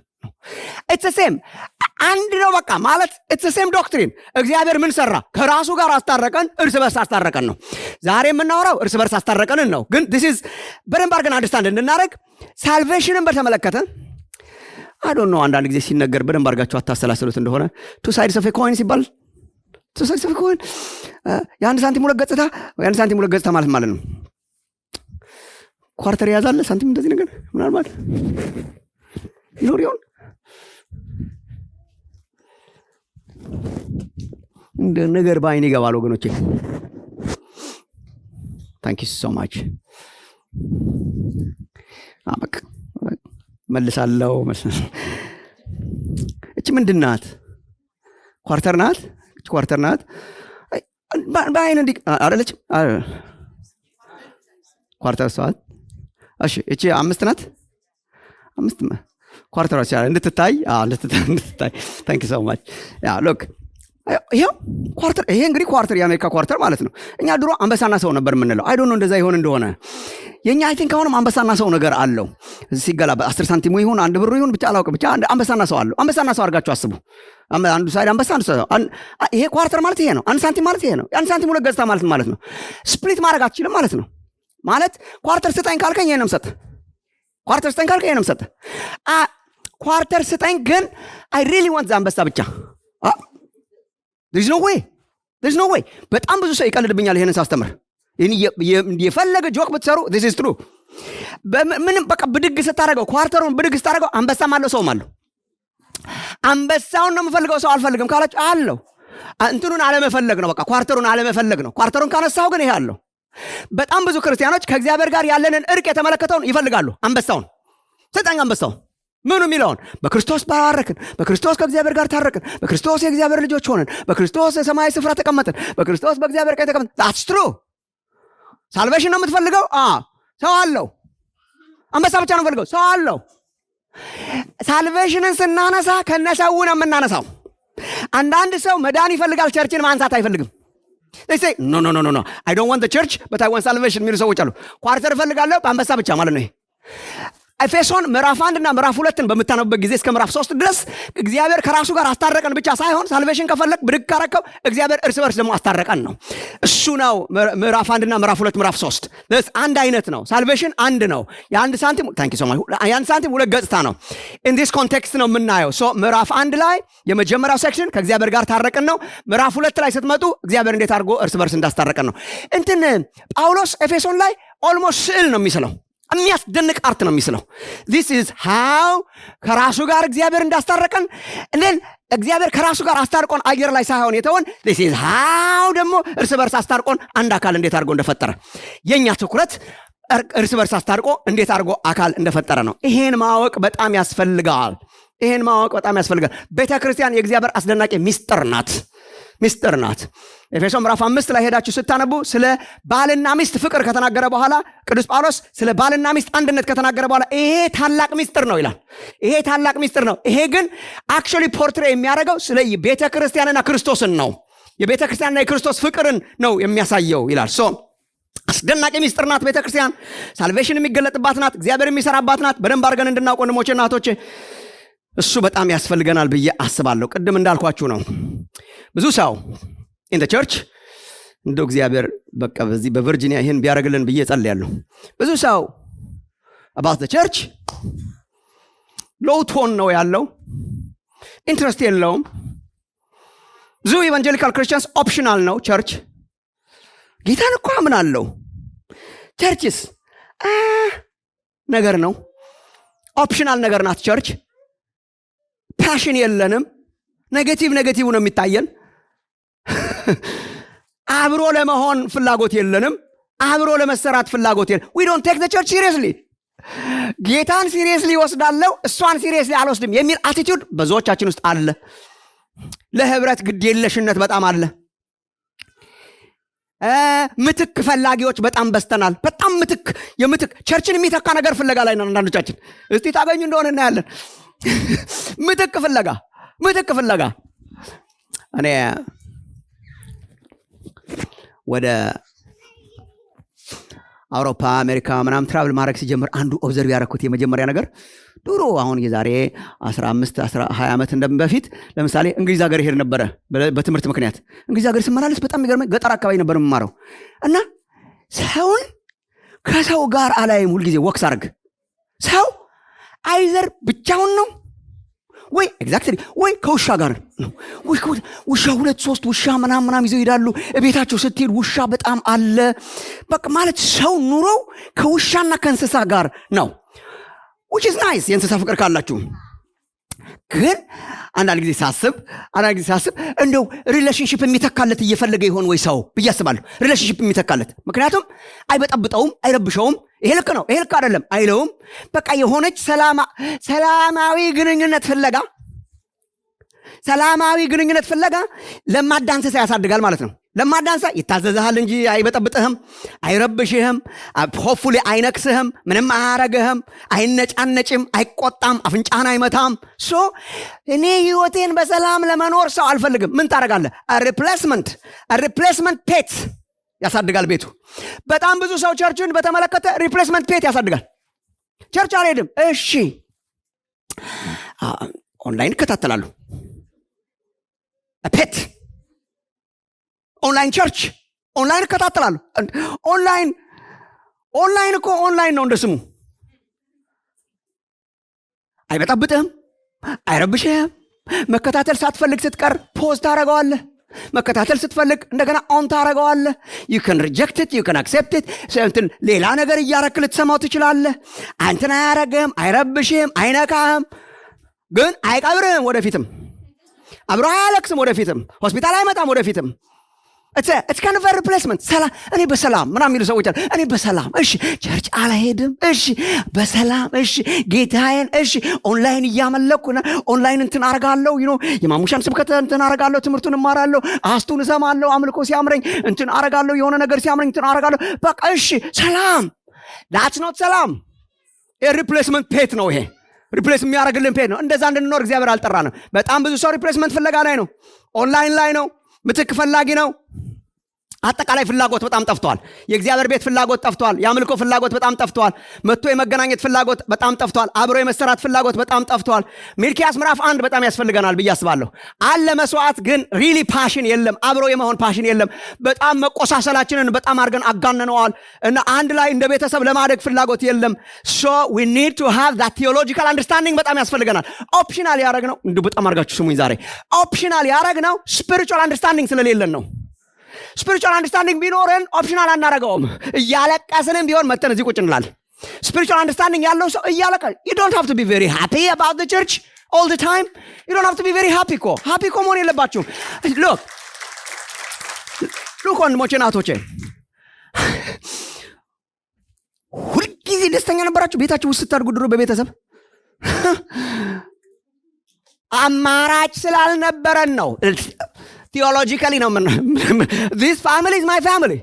it's the same። አንድ ነው በቃ ማለት it's the same doctrine። እግዚአብሔር ምን ሰራ? ከራሱ ጋር አስታረቀን፣ እርስ በርስ አስታረቀን ነው። ዛሬ የምናወራው እርስ በርስ አስታረቀንን ነው። ግን this is በደንብ አድርገን አንደርስታንድ እንድናደርግ ሳልቬሽንን በተመለከተ I don't know አንዳንድ ጊዜ ሲነገር በደንብ አድርጋችሁ አታሰላስሉት እንደሆነ two sides of a coin ሲባል two sides of a coin የአንድ ሳንቲም ሁለት ገጽታ የአንድ ሳንቲም ሁለት ገጽታ ማለት ነው። ኳርተር ያዛለ ሳንቲም እንደዚህ ነገር ምናልባት ይኖር ይሆን እንደ ነገር ባይኔ ይገባል ወገኖቼ። ታንክ ዩ ሶ ማች። አበቃ መልሳለሁ። እቺ ምንድን ናት? ኳርተር ናት። እቺ ኳርተር ናት። ባይኔ እንዲ አይደለች ኳርተር ሰዓት። እሺ እቺ 5 ናት። 5 ኳርተር ሲያለ እንድትታይ። ታንክ ዩ ሶ ማች። ያ ሎክ ይሄው ኳርተር፣ ይሄ እንግዲህ ኳርተር የአሜሪካ ኳርተር ማለት ነው። እኛ ድሮ አንበሳና ሰው ነበር የምንለው። አይ ዶንት ኖ እንደዛ ይሆን እንደሆነ የኛ አይ ቲንክ አሁንም አንበሳና ሰው ነገር አለው። ሲገላበጥ 10 ሳንቲሙ ይሁን 1 ብር ይሁን ብቻ አላውቅም፣ ብቻ አንበሳና ሰው አለው። አንበሳና ሰው አድርጋችሁ አስቡ። አንዱ ሳይድ አንበሳ አንዱ ሰው። ይሄ ኳርተር ማለት ይሄ ነው። 1 ሳንቲም ማለት ይሄ ነው። 1 ሳንቲም ሁለት ገጽታ ማለት ነው። ስፕሊት ማድረግ አትችልም ማለት ነው። ማለት ኳርተር ስጠኝ ካልከኝ ይሄንም ሰጥ፣ ኳርተር ስጠኝ ካልከኝ ይሄንም ሰጥ። ኳርተር ስጠኝ ግን አይ ሪሊ ዋንት አንበሳ ብቻ። there's no way በጣም ብዙ ሰው ይቀልድብኛል ይሄንን ሳስተምር። የፈለገ ጆክ ብትሰሩ this is true። ምንም በቃ ብድግ ስታደርገው ኳርተሩን ብድግ ስታደርገው አንበሳም አለው ሰውም አለው። አንበሳውን ነው የምፈልገው ሰው አልፈልግም ካላችሁ አለው። እንትኑን አለመፈለግ ነው፣ በቃ ኳርተሩን አለመፈለግ ነው። ኳርተሩን ካነሳው ግን ይሄ አለው። በጣም ብዙ ክርስቲያኖች ከእግዚአብሔር ጋር ያለንን እርቅ የተመለከተውን ይፈልጋሉ። አንበሳውን ስጠኝ፣ አንበሳውን ምኑ የሚለውን በክርስቶስ ባረክን፣ በክርስቶስ ከእግዚአብሔር ጋር ታረቅን፣ በክርስቶስ የእግዚአብሔር ልጆች ሆነን፣ በክርስቶስ የሰማያዊ ስፍራ ተቀመጥን፣ በክርስቶስ በእግዚአብሔር ቀኝ ተቀመጥን። that's true። ሳልቬሽን ነው የምትፈልገው? ሰው አለው። አንበሳ ብቻ ነው የምፈልገው? ሰው አለው። ሳልቬሽንን ስናነሳ ከነሰው ነው የምናነሳው። አንዳንድ ሰው መዳን ይፈልጋል፣ ቸርችን ማንሳት አይፈልግም። they say no I don't want the church but I want salvation የሚሉ ሰዎች አሉ። ኳርተር እፈልጋለሁ በአንበሳ ብቻ ማለት ነው ይሄ። ኤፌሶን ምዕራፍ 1 እና ምዕራፍ 2 በምታነቡበት ጊዜ እስከ ምዕራፍ 3 ድረስ እግዚአብሔር ከራሱ ጋር አስታረቀን ብቻ ሳይሆን ሳልቬሽን ከፈለክ ብድግ ካረከው እግዚአብሔር እርስ በርስ ደግሞ አስታረቀን ነው። እሱ ነው ምዕራፍ 1 እና ምዕራፍ 2 ምዕራፍ 3 አንድ አይነት ነው። ሳልቬሽን አንድ ነው። የአንድ ሳንቲም ታንኪ ሶ ማች የአንድ ሳንቲም ሁለት ገጽታ ነው። ኢን ዲስ ኮንቴክስት ነው የምናየው። ሶ ምዕራፍ 1 ላይ የመጀመሪያው ሴክሽን ከእግዚአብሔር ጋር ታረቀን ነው። ምዕራፍ 2 ላይ ስትመጡ እግዚአብሔር እንዴት አድርጎ እርስ በርስ እንዳስታረቀን ነው። ጳውሎስ ኤፌሶን ላይ ኦልሞስት ስዕል ነው የሚስለው፣ የሚያስደንቅ አርት ነው የሚስለው። this is how ከራሱ ጋር እግዚአብሔር እንዳስታረቀን እንደን እግዚአብሔር ከራሱ ጋር አስታርቆን አየር ላይ ሳይሆን የተወን this is how ደግሞ እርስ በርስ አስታርቆን አንድ አካል እንዴት አድርጎ እንደፈጠረ። የኛ ትኩረት እርስ በርስ አስታርቆ እንዴት አድርጎ አካል እንደፈጠረ ነው። ይሄን ማወቅ በጣም ያስፈልጋል። ቤተክርስቲያን የእግዚአብሔር አስደናቂ ሚስጥር ናት። ኤፌሶን ምዕራፍ 5 ላይ ሄዳችሁ ስታነቡ ስለ ባልና ሚስት ፍቅር ከተናገረ በኋላ ቅዱስ ጳውሎስ ስለ ባልና ሚስት አንድነት ከተናገረ በኋላ ይሄ ታላቅ ሚስጥር ነው ይላል። ይሄ ግን አክቹዋሊ ፖርትሬ የሚያደርገው ስለ ቤተክርስቲያንና ክርስቶስን ነው። የቤተክርስቲያንና የክርስቶስ ፍቅርን ነው የሚያሳየው ይላል። አስደናቂ ሚስጥር ናት ቤተክርስቲያን። ሳልቬሽን የሚገለጥባት ናት። እግዚአብሔር የሚሰራባት ናት። በደንብ አድርገን እንድናውቅ ወንድሞቼና እህቶቼ እሱ በጣም ያስፈልገናል ብዬ አስባለሁ። ቅድም እንዳልኳችሁ ነው ብዙ ሰው in the church እንደው እግዚአብሔር በቃ በዚህ በቨርጂኒያ ይሄን ቢያደርግልን ብዬ ጸልያለሁ። ብዙ ሰው about the church low tone ነው ያለው፣ ኢንትረስት የለውም። ብዙ ኢቫንጀሊካል ክርስቲያንስ ኦፕሽናል ነው ቸርች። ጌታን እኮ አምናለሁ፣ ቸርችስ ነገር ነው፣ ኦፕሽናል ነገር ናት ቸርች። ፓሽን የለንም፣ ኔጌቲቭ ነው የሚታየን። አብሮ ለመሆን ፍላጎት የለንም፣ አብሮ ለመሰራት ፍላጎት የለን። we don't take the church seriously። ጌታን ሲሪየስሊ ወስዳለሁ፣ እሷን ሲሪየስሊ አልወስድም የሚል አቲቲዩድ ብዙዎቻችን ውስጥ አለ። ለህብረት ግዴለሽነት በጣም አለ። ምትክ ፈላጊዎች በጣም በስተናል። በጣም ምትክ ቸርችን የሚተካ ነገር ፍለጋ ላይ ነን አንዳንዶቻችን። እስቲ ታገኙ እንደሆነ እናያለን። ምትክ ፍለጋ እኔ ወደ አውሮፓ አሜሪካ ምናምን ትራቭል ማድረግ ሲጀምር አንዱ ኦብዘርቭ ያደረኩት የመጀመሪያ ነገር ድሮ አሁን የዛሬ 15 20 ዓመት በፊት ለምሳሌ እንግሊዝ ሀገር ሄድ ነበረ በትምህርት ምክንያት። እንግሊዝ ሀገር ስመላለስ በጣም የሚገርመኝ ገጠር አካባቢ ነበር የምማረው እና ሰውን ከሰው ጋር አላይም። ሁልጊዜ ወክስ አርግ ሰው አይዘር ብቻውን ነው ወይ ኤግዛክትሊ ወይ ከውሻ ጋር ነው። ውሻ 2-3 ውሻ ምናምን ይዘው ይሄዳሉ። ቤታቸው ስትሄድ ውሻ በጣም አለ። በቃ ማለት ሰው ኑሮው ከውሻና ከእንስሳ ጋር ነው። which is nice የእንስሳ ፍቅር ካላችሁ። ግን አንዳንድ ጊዜ ሳስብ እንደው ሪሌሽንሺፕ የሚተካለት እየፈለገ ይሆን ወይ ሰው ብዬ አስባለሁ። ሪሌሽንሺፕ የሚተካለት ምክንያቱም አይበጠብጠውም፣ አይረብሸውም። ይሄ ልክ ነው፣ ይሄ ልክ አይደለም አይለውም። በቃ የሆነች ሰላማዊ ግንኙነት ፍለጋ ለማዳ እንስሳ ያሳድጋል ማለት ነው። ለማዳንሳ ይታዘዝሃል እንጂ አይበጠብጥህም፣ አይረብሽህም፣ ሆፉሊ አይነክስህም፣ ምንም አያረግህም፣ አይነጫነጭም፣ አይቆጣም፣ አፍንጫህን አይመታም። እኔ ህይወቴን በሰላም ለመኖር ሰው አልፈልግም። ምን ታረጋለህ? ሪፕሌስመንት ፔት ያሳድጋል ቤቱ። በጣም ብዙ ሰው ቸርችን በተመለከተ ሪፕሌስመንት ፔት ያሳድጋል። ቸርች አልሄድም፣ እሺ ኦንላይን እከታተላለሁ። ፔት ኦንላይን ቸርች ኦንላይን እከታተላለሁ። ኦንላይን እኮ ኦንላይን ነው እንደ ስሙ። አይበጣብጥህም፣ አይረብሽህም። መከታተል ሳትፈልግ ስትቀር ፖዝ ታረገዋለህ። መከታተል ስትፈልግ እንደገና ኦን ታረገዋለህ። you can reject it, you can accept it። ሌላ ነገር እያረክ ልትሰማው ትችላለህ። አንተን አያረግህም፣ አይረብሽህም፣ አይነካህም። ግን አይቀብርህም ወደፊትም። አብሮ አያለቅስም ወደፊትም። ሆስፒታል አይመጣም ወደፊትም። it's kind of a replacement። እኔ በሰላም ምናምን የሚሉ ሰዎች አሉ። እኔ በሰላም እሺ፣ ቸርች አልሄድም፣ እሺ በሰላም እሺ፣ ጌታዬን እሺ፣ ኦንላይን እያመለኩና ኦንላይን እንትን አረጋለሁ፣ የማሙሻን ስብከት እንትን አረጋለሁ፣ ትምህርቱን እማራለሁ፣ አስቱን እሰማለሁ፣ አምልኮ ሲያምረኝ እንትን አረጋለሁ፣ የሆነ ነገር ሲያምረኝ እንትን አረጋለሁ። በቃ እሺ ሰላም። that's not ሰላም። ሪፕሌስመንት ፔት ነው ይሄ። ሪፕሌስ የሚያደርግልን ፔት ነው። እንደዛ እንድንኖር እግዚአብሔር አልጠራንም። በጣም ብዙ ሰው ሪፕሌስመንት ፍለጋ ላይ ነው፣ ኦንላይን ላይ ነው፣ ምትክ ፈላጊ ነው። አጠቃላይ ፍላጎት በጣም ጠፍቷል። የእግዚአብሔር ቤት ፍላጎት ጠፍቷል። የአምልኮ ፍላጎት በጣም ጠፍቷል። መጥቶ የመገናኘት ፍላጎት በጣም ጠፍቷል። አብሮ የመሰራት ፍላጎት በጣም ጠፍቷል። ሚልኪያስ ምዕራፍ 1 በጣም ያስፈልገናል ብዬ አስባለሁ። አለ መስዋዕት፣ ግን ሪሊ ፓሽን የለም። አብሮ የመሆን ፓሽን የለም። በጣም መቆሳሰላችንን በጣም አድርገን አጋንነዋል እና አንድ ላይ እንደ ቤተሰብ ለማደግ ፍላጎት የለም። so we need to have that theological understanding በጣም ያስፈልገናል። ኦፕሽናል ያደረግነው እንዲሁ በጣም አድርጋችሁ ስሙኝ፣ ዛሬ ኦፕሽናል ያደረግነው spiritual understanding ስለሌለን ነው። ስፒሪቹዋል አንደርስታንዲንግ ቢኖረን ኦፕሽናል አናረገውም። እያለቀስንም ቢሆን መተን እዚህ ቁጭ እንላለን። ስፒሪቹዋል አንደርስታንዲንግ ያለው ሰው እያለቀ you don't have to be very happy about the church all the time. you don't have to be very happy እኮ መሆን የለባችሁም። look ወንድሞቼ ናቶቼ፣ ሁልጊዜ ደስተኛ ነበራችሁ ቤታችሁ ውስጥ ስታድጉ? ድሮ በቤተሰብ አማራጭ ስላልነበረን ነው። ቲዮሎጂካሊ ነው። this family is my family።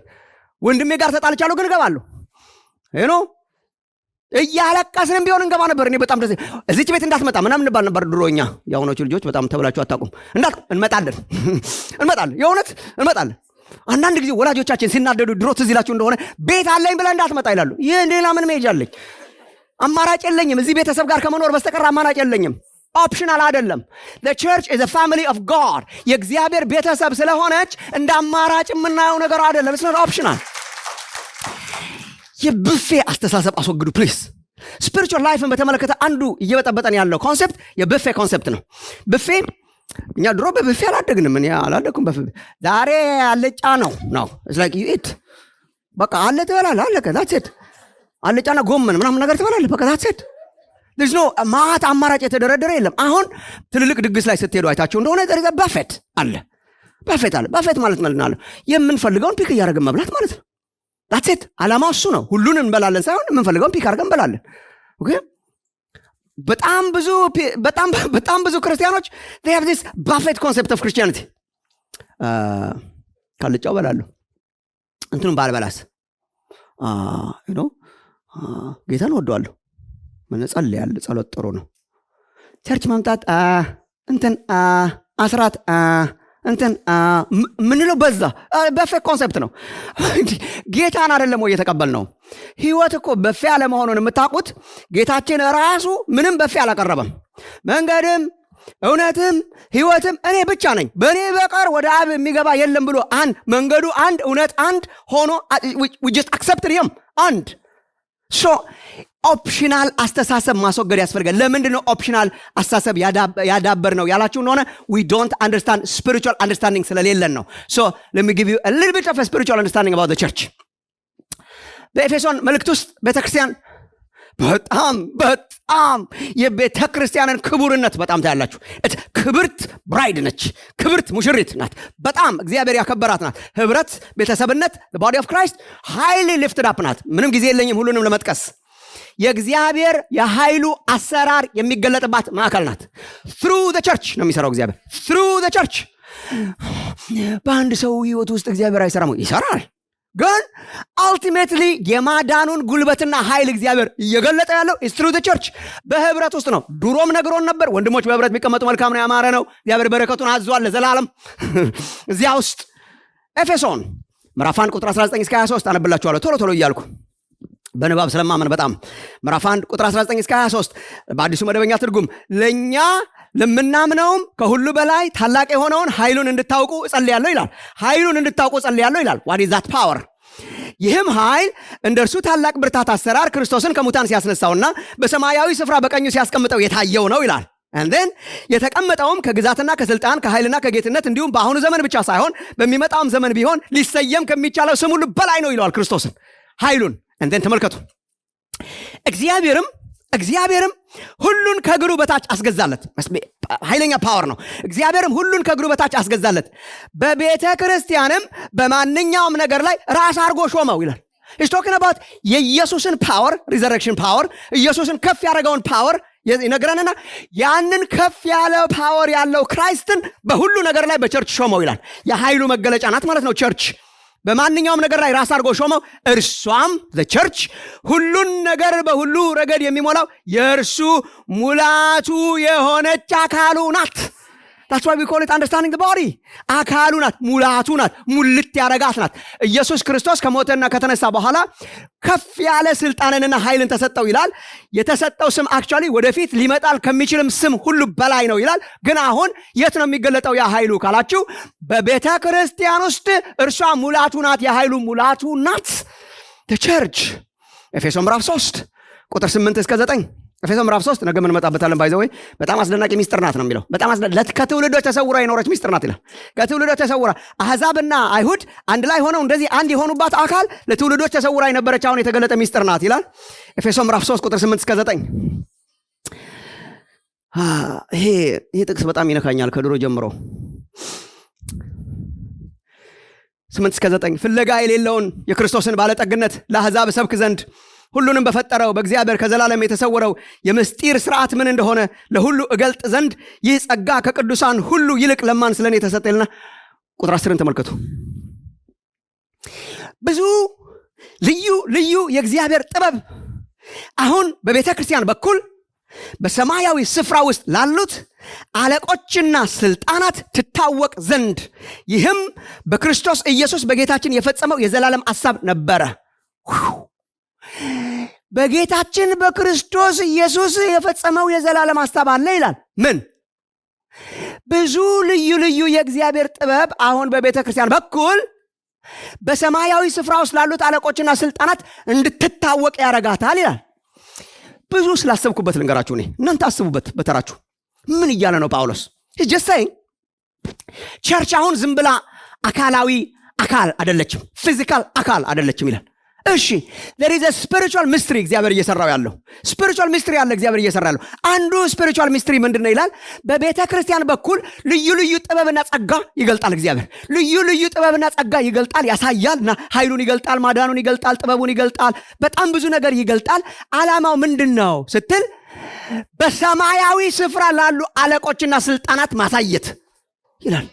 ወንድሜ ጋር ተጣልቻለሁ ግን እገባለሁ። እያለቀስንም ቢሆን እንገባ ነበር። እኔ በጣም ደስ እዚች ቤት እንዳትመጣ ምናምን እንባል ነበር ድሮኛ። የአሁኖቹ ልጆች በጣም ተብላችሁ አታውቁም። እንመጣለን የእውነት እንመጣለን። አንዳንድ ጊዜ ወላጆቻችን ሲናደዱ ድሮ ትዝ ይላችሁ እንደሆነ ቤት አለኝ ብለህ እንዳትመጣ ይላሉ። ይህ ሌላ ምን መሄጃ አለኝ? አማራጭ የለኝም። እዚህ ቤተሰብ ጋር ከመኖር በስተቀር አማራጭ የለኝም። ኦፕሽናል አይደለም። the church is a family of God። የእግዚአብሔር ቤተሰብ ስለሆነች እንደ አማራጭ የምናየው ነገር አይደለም። it's not optional። የብፌ አስተሳሰብ አስወግዱ ፕሊዝ። ስፒሪቹዋል ላይፍን በተመለከተ አንዱ እየበጠበጠን ያለው ኮንሴፕት የብፌ ኮንሴፕት ነው። ብፌ እኛ ድሮ በብፌ አላደግንም። እኔ አላደግኩም በብፌ። ዛሬ አልጫ ነው it's like you eat በቃ አለ ትበላለህ፣ አለቀ። that's it። አልጫና ጎመን ምናምን ነገር ትበላለህ፣ በቃ that's it። there's no ማት አማራጭ የተደረደረ የለም። አሁን ትልልቅ ድግስ ላይ ስትሄዱ አይታችሁ እንደሆነ በፌት አለ። በፌት ማለት ነው የምንፈልገውን ፒክ እያደረግን መብላት ማለት ነው። that's it። ዓላማው እሱ ነው። ሁሉን እንበላለን ሳይሆን የምንፈልገውን ፒክ አድርገን እንበላለን። ኦኬ። በጣም ብዙ ክርስቲያኖች they have this buffet concept of Christianity። ካልጫው በላለሁ እንትኑን ባልበላስ ጌታን ወደዋለሁ። መነጸልያል ጸሎት ጥሩ ነው። ቸርች መምጣት እንትን አስራት እንትን ምንለው በዛ በፌ ኮንሰፕት ነው። ጌታን አይደለም ወይ የተቀበልነው? ህይወት እኮ በፌ ያለ መሆኑን የምታውቁት ጌታችን ራሱ ምንም በፌ አላቀረበም። መንገድም እውነትም ህይወትም እኔ ብቻ ነኝ፣ በእኔ በቀር ወደ አብ የሚገባ የለም ብሎ መንገዱ አንድ፣ እውነት አንድ ሆኖ we just accepted him አንድ። so ኦፕሽናል አስተሳሰብ ማስወገድ ያስፈልጋል። ለምንድን ነው ኦፕሽናል አስተሳሰብ ያዳበር ነው ያላችሁ እንደሆነ we don't understand spiritual understanding ስለሌለን ነው። so let me give you a little bit of a spiritual understanding about the church። በኤፌሶን መልእክት ውስጥ ቤተክርስቲያን በጣም የቤተክርስቲያንን ክቡርነት በጣም ታያላችሁ። ክብርት ብራይድ ነች፣ ክብርት ሙሽሪት ናት። በጣም እግዚአብሔር ያከበራት ናት። ህብረት፣ ቤተሰብነት the body of Christ highly lifted up ናት። ምንም ጊዜ የለኝም ሁሉንም ለመጥቀስ። የእግዚአብሔር የኃይሉ አሰራር የሚገለጥባት ማዕከል ናት። through the church ነው የሚሰራው እግዚአብሔር through the church። በአንድ ሰው ህይወት ውስጥ እግዚአብሔር አይሰራም? ይሰራል። ግን አልቲሜትሊ የማዳኑን ጉልበትና ኃይል እግዚአብሔር እየገለጠ ያለው ኢስትሩ ቸርች በህብረት ውስጥ ነው። ድሮም ነግሮን ነበር፣ ወንድሞች በህብረት ቢቀመጡ መልካም ነው፣ ያማረ ነው፣ እግዚአብሔር በረከቱን አዟል ለዘላለም እዚያ ውስጥ። ኤፌሶን ምዕራፍ 1 ቁጥር 19 እስከ 23 አነብላችኋለሁ ቶሎ እያልኩ በንባብ ስለማመን በጣም። ምዕራፍ 1 ቁጥር 19 እስከ 23 በአዲሱ መደበኛ ትርጉም ለኛ ለምናምነውም ከሁሉ በላይ ታላቅ የሆነውን ኃይሉን እንድታውቁ እጸልያለሁ ይላል። ኃይሉን እንድታውቁ እጸልያለሁ ይላል። what is that power? ይህም ኃይል እንደርሱ ታላቅ ብርታት አሰራር ክርስቶስን ከሙታን ሲያስነሳውና በሰማያዊ ስፍራ በቀኙ ሲያስቀምጠው የታየው ነው ይላል። and then የተቀመጠውም ከግዛትና ከስልጣን ከኃይልና ከጌትነት እንዲሁም በአሁኑ ዘመን ብቻ ሳይሆን በሚመጣውም ዘመን ቢሆን ሊሰየም ከሚቻለው ስም ሁሉ በላይ ነው ይለዋል ክርስቶስን ኃይሉን። and then ተመልከቱ፣ እግዚአብሔርም ሁሉን ከእግሩ በታች አስገዛለት። ኃይለኛ ፓወር ነው። እግዚአብሔርም ሁሉን ከእግሩ በታች አስገዛለት፣ በቤተ ክርስቲያንም በማንኛውም ነገር ላይ ራስ አድርጎ ሾመው ይላል። He's talking about የኢየሱስን ፓወር፣ ሪዘረክሽን ፓወር፣ ኢየሱስን ከፍ ያደረገውን ፓወር ይነግረንና ያንን ከፍ ያለ ፓወር ያለው ክራይስትን በሁሉ ነገር ላይ በቸርች ሾመው ይላል። የኃይሉ መገለጫ ናት ማለት ነው ቸርች። በማንኛውም ነገር ላይ ራስ አድርጎ ሾመው፣ እርሷም ቸርች ሁሉን ነገር በሁሉ ረገድ የሚሞላው የእርሱ ሙላቱ የሆነች አካሉ ናት። That's why we call it understanding the body. አካሉ ናት፣ ሙላቱ ናት፣ ሙልት ያረጋት ናት። ኢየሱስ ክርስቶስ ከሞተና ከተነሳ በኋላ ከፍ ያለ ስልጣንንና ኃይልን ተሰጠው ይላል። የተሰጠው ስም አክቹአሊ ወደፊት ሊመጣል ከሚችልም ስም ሁሉ በላይ ነው ይላል። ግን አሁን የት ነው የሚገለጠው ያ ኃይሉ ካላችሁ፣ በቤተ ክርስቲያን ውስጥ እርሷ ሙላቱ ናት፣ የኃይሉ ሙላቱ ናት the church። ኤፌሶን ምዕራፍ 3 ቁጥር 8 እስከ 9። ኤፌሶን ምዕራፍ 3 ነገ ምን መጣበታለን ባይዘው በጣም አስደናቂ ሚስጥር ናት ነው የሚለው። በጣም አስደናቂ ከትውልዶች ተሰውራ የኖረች ሚስጥር ናት ይላል። ከትውልዶች ተሰውራ አሕዛብና አይሁድ አንድ ላይ ሆነው እንደዚህ አንድ የሆኑባት አካል ለትውልዶች ተሰውራ የነበረች አሁን የተገለጠ ሚስጥር ናት ይላል። ኤፌሶን ምዕራፍ 3 ቁጥር 8 እስከ 9። ይሄ ጥቅስ በጣም ይነካኛል ከድሮ ጀምሮ። 8 እስከ 9 ፍለጋ የሌለውን የክርስቶስን ባለጠግነት ለአሕዛብ ሰብክ ዘንድ ሁሉንም በፈጠረው በእግዚአብሔር ከዘላለም የተሰወረው የምስጢር ስርዓት ምን እንደሆነ ለሁሉ እገልጥ ዘንድ ይህ ጸጋ ከቅዱሳን ሁሉ ይልቅ ለማን ስለኔ ተሰጠልና። ቁጥር 10 ተመልከቱ። ብዙ ልዩ የእግዚአብሔር ጥበብ አሁን በቤተ ክርስቲያን በኩል በሰማያዊ ስፍራ ውስጥ ላሉት አለቆችና ስልጣናት ትታወቅ ዘንድ ይህም በክርስቶስ ኢየሱስ በጌታችን የፈጸመው የዘላለም ሐሳብ ነበረ። በጌታችን በክርስቶስ ኢየሱስ የፈጸመው የዘላለም ሐሳብ አለ ይላል። ምን? ብዙ ልዩ የእግዚአብሔር ጥበብ አሁን በቤተ ክርስቲያን በኩል በሰማያዊ ስፍራ ውስጥ ላሉት አለቆችና ስልጣናት እንድትታወቅ ያረጋታል ይላል። ብዙ ስላሰብኩበት ልንገራችሁ፣ እናንተ አስቡበት በተራችሁ። ምን እያለ ነው ጳውሎስ? just saying ቸርች አሁን ዝም ብላ አካላዊ አካል አይደለችም፣ ፊዚካል አካል አይደለችም ይላል። እሺ there is a spiritual mystery እግዚአብሔር እየሰራው ያለው spiritual mystery ያለ እግዚአብሔር እየሰራው ያለው አንዱ spiritual mystery ምንድነው ይላል? በቤተ ክርስቲያን በኩል ልዩ ጥበብና ጸጋ ይገልጣል። እግዚአብሔር ልዩ ጥበብና ጸጋ ይገልጣል፣ ያሳያልና ኃይሉን ይገልጣል፣ ማዳኑን ይገልጣል፣ ጥበቡን ይገልጣል፣ በጣም ብዙ ነገር ይገልጣል። ዓላማው ምንድነው ስትል በሰማያዊ ስፍራ ላሉ አለቆችና ስልጣናት ማሳየት ይላል።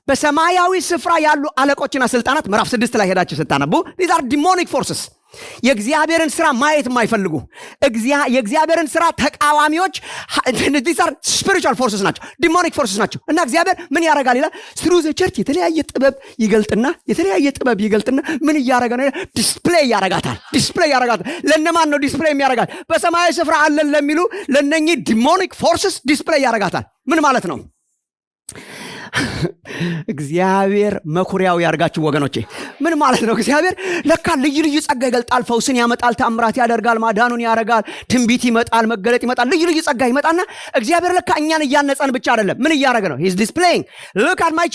በሰማያዊ ስፍራ ያሉ አለቆችና ስልጣናት ምዕራፍ 6 ላይ ሄዳችሁ ስታነቡ these are demonic forces። የእግዚአብሔርን ስራ ማየት የማይፈልጉ የእግዚአብሔርን ስራ ተቃዋሚዎች these are spiritual forces ናቸው፣ demonic forces ናቸው። እና እግዚአብሔር ምን ያደርጋል ይላል? through the church የተለያየ ጥበብ ይገልጥና ምን እያደረገ ነው? ዲስፕሌይ ያደርጋታል። ለነማን ነው ዲስፕሌይ የሚያደርጋት? በሰማያዊ ስፍራ አለን ለሚሉ ለነኚህ demonic forces ዲስፕሌይ ያደርጋታል። ምን ማለት ነው? እግዚአብሔር መኩሪያው ያርጋችሁ ወገኖቼ። ምን ማለት ነው? እግዚአብሔር ለካ ልዩ ጸጋ ይገልጣል፣ ፈውስን ያመጣል፣ ተአምራት ያደርጋል፣ ማዳኑን ያረጋል፣ ትንቢት ይመጣል፣ መገለጥ ይመጣል፣ ልዩ ጸጋ ይመጣና እግዚአብሔር ለካ እኛን እያነጸን ብቻ አይደለም። ምን እያረገ ነው? he's displaying look at my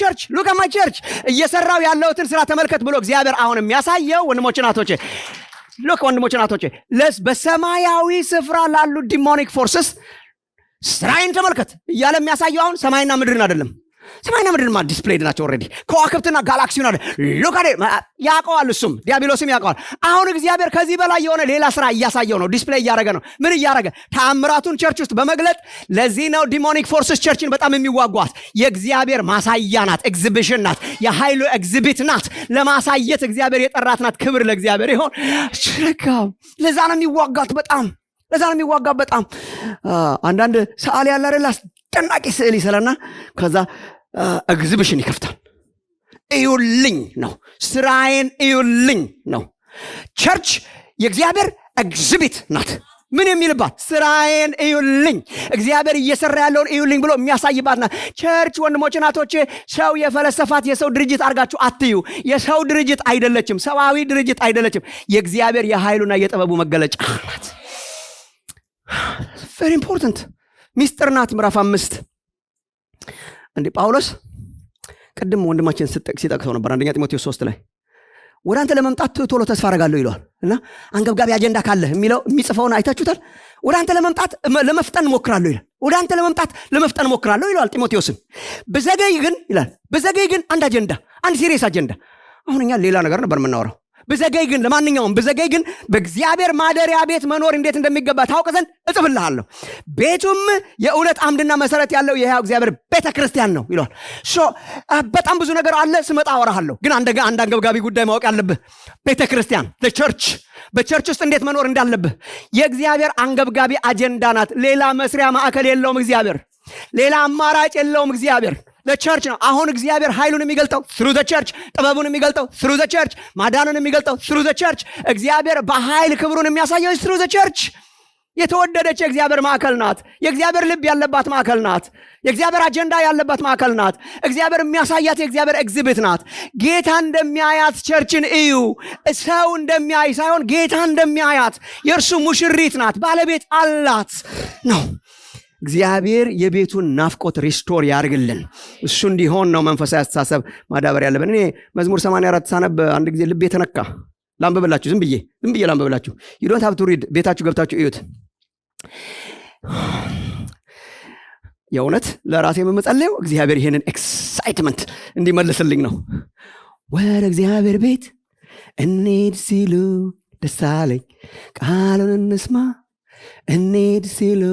church እየሰራው ያለውትን ስራ ተመልከት ብሎ እግዚአብሔር አሁን የሚያሳየው ወንድሞች ናቶቼ በሰማያዊ ስፍራ ላሉ ዲሞኒክ ፎርስስ ስራይን ተመልከት እያለ የሚያሳየው አሁን ሰማይና ምድርን አይደለም፣ ሰማይና ምድርማ ዲስፕሌይድ ናቸው ኦልሬዲ። ከዋክብትና ጋላክሲውን አለ ሎካዴ ያውቀዋል፣ እሱም ዲያብሎስም ያውቀዋል። አሁን እግዚአብሔር ከዚህ በላይ የሆነ ሌላ ስራ እያሳየው ነው፣ ዲስፕሌይ እያደረገ ነው። ምን እያደረገ? ተአምራቱን ቸርች ውስጥ በመግለጥ ለዚህ ነው ዲሞኒክ ፎርስስ ቸርችን በጣም የሚዋጓት። የእግዚአብሔር ማሳያ ናት፣ ኤግዚቢሽን ናት፣ የኃይሉ ኤግዚቢት ናት። ለማሳየት እግዚአብሔር የጠራት ናት። ክብር ለእግዚአብሔር ይሁን። ለዛ ነው የሚዋጋት በጣም አንዳንድ ሰዓሊ ያለ አይደል አስደናቂ ስዕል ይሰራና ከዛ ኤግዚቢሽን ይከፍታል። እዩልኝ ነው፣ ስራዬን እዩልኝ ነው። ቸርች የእግዚአብሔር ኤግዚቢት ናት። ምን የሚልባት? ስራዬን እዩልኝ፣ እግዚአብሔር እየሰራ ያለውን እዩልኝ ብሎ የሚያሳይባት ናት። ቸርች ወንድሞቼ ናቶቼ፣ ሰው የፈለሰፋት የሰው ድርጅት አድርጋችሁ አትዩ። የሰው ድርጅት አይደለችም፣ ሰዋዊ ድርጅት አይደለችም። የእግዚአብሔር የኃይሉና የጥበቡ መገለጫ ናት። ቬሪ ኢምፖርታንት ሚስጥር ናት። ምዕራፍ 5 እንዴ ጳውሎስ ቅድም ወንድማችን ሲጠቅሰው ነበር። አንደኛ ጢሞቴዎስ 3 ላይ ወደ አንተ ለመምጣት ቶሎ ተስፋ አደርጋለሁ ይለዋል። እና አንገብጋቢ አጀንዳ ካለህ የሚለው የሚጽፈውን አይታችሁታል። ወደ አንተ ለመምጣት ለመፍጠን ሞክራለሁ ይላል። ወደ አንተ ለመምጣት ለመፍጠን ሞክራለሁ ይለዋል ጢሞቴዎስን። ብዘገይ ግን ይላል፣ ብዘገይ ግን አንድ አጀንዳ፣ አንድ ሲሪየስ አጀንዳ። አሁን እኛ ሌላ ነገር ነበር የምናወራው። ብዘገይ ግን ለማንኛውም ብዘገይ ግን በእግዚአብሔር ማደሪያ ቤት መኖር እንዴት እንደሚገባ ታውቅ ዘንድ እጽፍልሃለሁ። ቤቱም የእውነት አምድና መሰረት ያለው የሕያው እግዚአብሔር ቤተ ክርስቲያን ነው ይለዋል። በጣም ብዙ ነገር አለ፣ ስመጣ አወራሃለሁ። ግን አንድ አንገብጋቢ ጉዳይ ማወቅ ያለብህ ቤተ ክርስቲያን ቸርች፣ በቸርች ውስጥ እንዴት መኖር እንዳለብህ የእግዚአብሔር አንገብጋቢ አጀንዳ ናት። ሌላ መስሪያ ማዕከል የለውም እግዚአብሔር፣ ሌላ አማራጭ የለውም እግዚአብሔር። ለቸርች ነው አሁን እግዚአብሔር ኃይሉን የሚገልጠው through the church፣ ጥበቡን የሚገልጠው through the church፣ ማዳኑን የሚገልጠው through the church። እግዚአብሔር በኃይል ክብሩን የሚያሳየው through the church። የተወደደች የእግዚአብሔር ማዕከል ናት። የእግዚአብሔር ልብ ያለባት ማዕከል ናት። የእግዚአብሔር አጀንዳ ያለባት ማዕከል ናት። እግዚአብሔር የሚያሳያት የእግዚአብሔር ኤግዚቢት ናት። ጌታ እንደሚያያት ቸርችን እዩ። ሰው እንደሚያይ ሳይሆን ጌታ እንደሚያያት የእርሱ ሙሽሪት ናት፣ ባለቤት አላት ነው። እግዚአብሔር የቤቱን ናፍቆት ሪስቶር ያርግልን። እሱ እንዲሆን ነው መንፈሳዊ አስተሳሰብ ማዳበር ያለብን። እኔ መዝሙር 84 ሳነብ አንድ ጊዜ ልቤ ተነካ። ላንብብላችሁ፣ ዝም ብዬ ላንብብላችሁ። you don't have to read፣ ቤታችሁ ገብታችሁ እዩት። የእውነት ለራሴ የምጸልየው እግዚአብሔር ይሄንን ኤክሳይትመንት እንዲመልስልኝ ነው። ወደ እግዚአብሔር ቤት እንሂድ ሲሉ ደስ አለኝ፣ ቃሉን እንስማ እንሂድ ሲሉ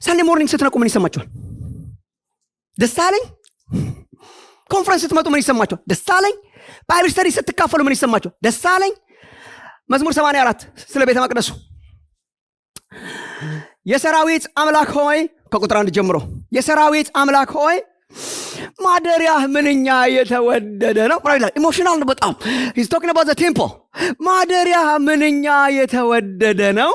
ሳንዴ ሞርኒንግ ስትነቁ ምን ይሰማችኋል? ደስ አለኝ። ኮንፈረንስ ስትመጡ ምን ይሰማችኋል? ደስ አለኝ። ባይብል ስተዲ ስትካፈሉ ምን ይሰማችኋል? ደስ አለኝ። መዝሙር 84 ስለ ቤተ መቅደሱ የሰራዊት አምላክ ሆይ፣ ከቁጥር 1 ጀምሮ የሰራዊት አምላክ ሆይ ማደሪያህ ምንኛ የተወደደ ነው። ኢሞሽናል ነው በጣም። he's talking about the temple። ማደሪያህ ምንኛ የተወደደ ነው።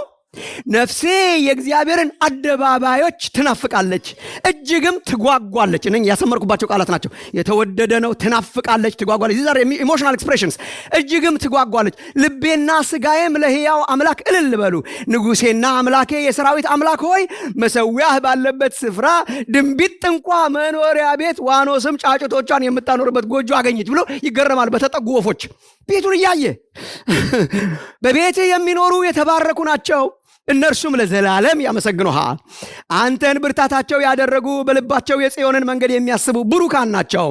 ነፍሴ የእግዚአብሔርን አደባባዮች ትናፍቃለች፣ እጅግም ትጓጓለች። እነኝ ያሰመርኩባቸው ቃላት ናቸው። የተወደደ ነው፣ ትናፍቃለች፣ ትጓጓለች። these are emotional expressions። እጅግም ትጓጓለች። ልቤና ስጋዬም ለሕያው አምላክ እልል በሉ። ንጉሴና አምላኬ የሰራዊት አምላክ ሆይ መሰዊያህ ባለበት ስፍራ ድንቢጥ እንኳ መኖሪያ ቤት፣ ዋኖስም ጫጩቶቿን የምታኖርበት ጎጆ አገኘች ብሎ ይገረማል በተጠጉ ወፎች። ቤቱን እያየ በቤት የሚኖሩ የተባረኩ ናቸው፣ እነርሱም ለዘላለም ያመሰግኑሃል። አንተን ብርታታቸው ያደረጉ በልባቸው የጽዮንን መንገድ የሚያስቡ ብሩካን ናቸው።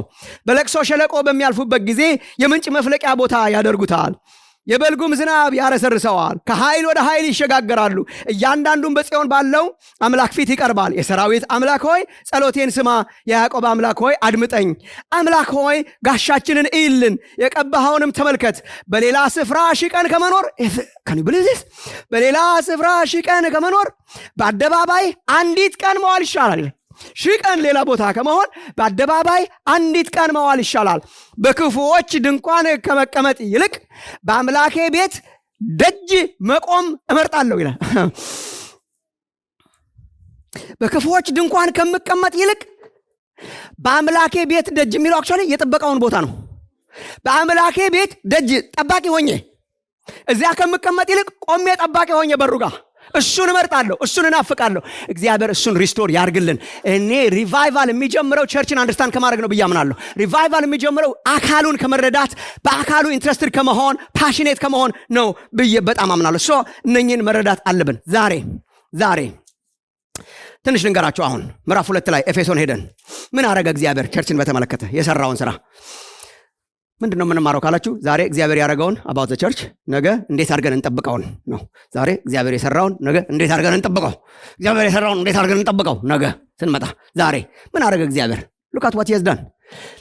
በለቅሶ ሸለቆ በሚያልፉበት ጊዜ የምንጭ መፍለቂያ ቦታ ያደርጉታል። የበልጉም ዝናብ ያረሰርሰዋል። ከኃይል ወደ ኃይል ይሸጋገራሉ። እያንዳንዱም በጽዮን ባለው አምላክ ፊት ይቀርባል። የሰራዊት አምላክ ሆይ ጸሎቴን ስማ፣ የያዕቆብ አምላክ ሆይ አድምጠኝ። አምላክ ሆይ ጋሻችንን እይልን፣ የቀባኸውንም ተመልከት። በሌላ ስፍራ ሺህ ቀን ከመኖር በሌላ ስፍራ ሺህ ቀን ከመኖር በአደባባይ አንዲት ቀን መዋል ይሻላል። ሺህ ቀን ሌላ ቦታ ከመሆን በአደባባይ አንዲት ቀን መዋል ይሻላል። በክፉዎች ድንኳን ከመቀመጥ ይልቅ በአምላኬ ቤት ደጅ መቆም እመርጣለሁ ይላል። በክፉዎች ድንኳን ከመቀመጥ ይልቅ በአምላኬ ቤት ደጅ የሚለው አክቹዋሊ የጥበቃውን ቦታ ነው። በአምላኬ ቤት ደጅ ጠባቂ ሆኜ እዚያ ከመቀመጥ ይልቅ ቆሜ ጠባቂ ሆኜ በሩ ጋር እሱን እመርጣለሁ፣ እሱን እናፍቃለሁ። እግዚአብሔር እሱን ሪስቶር ያርግልን። እኔ ሪቫይቫል የሚጀምረው ቸርችን አንደርስታንድ ከማድረግ ነው ብዬ አምናለሁ። ሪቫይቫል የሚጀምረው አካሉን ከመረዳት በአካሉ ኢንትረስትድ ከመሆን ፓሽኔት ከመሆን ነው ብዬ በጣም አምናለሁ። ሶ እነኝህን መረዳት አለብን። ዛሬ ትንሽ ልንገራችሁ። አሁን ምዕራፍ 2 ላይ ኤፌሶን ሄደን ምን አረገ እግዚአብሔር ቸርችን በተመለከተ የሰራውን ስራ ምንድነው የምንማረው ካላችሁ ዛሬ እግዚአብሔር ያደረገውን about the church ነገ እንዴት አድርገን እንጠብቀውን ነው። ዛሬ እግዚአብሔር የሰራውን ነገ እንዴት አድርገን እንጠብቀው። እግዚአብሔር የሰራውን እንዴት አድርገን እንጠብቀው ነገ ስንመጣ ዛሬ ምን አረገ እግዚአብሔር look at what he has done።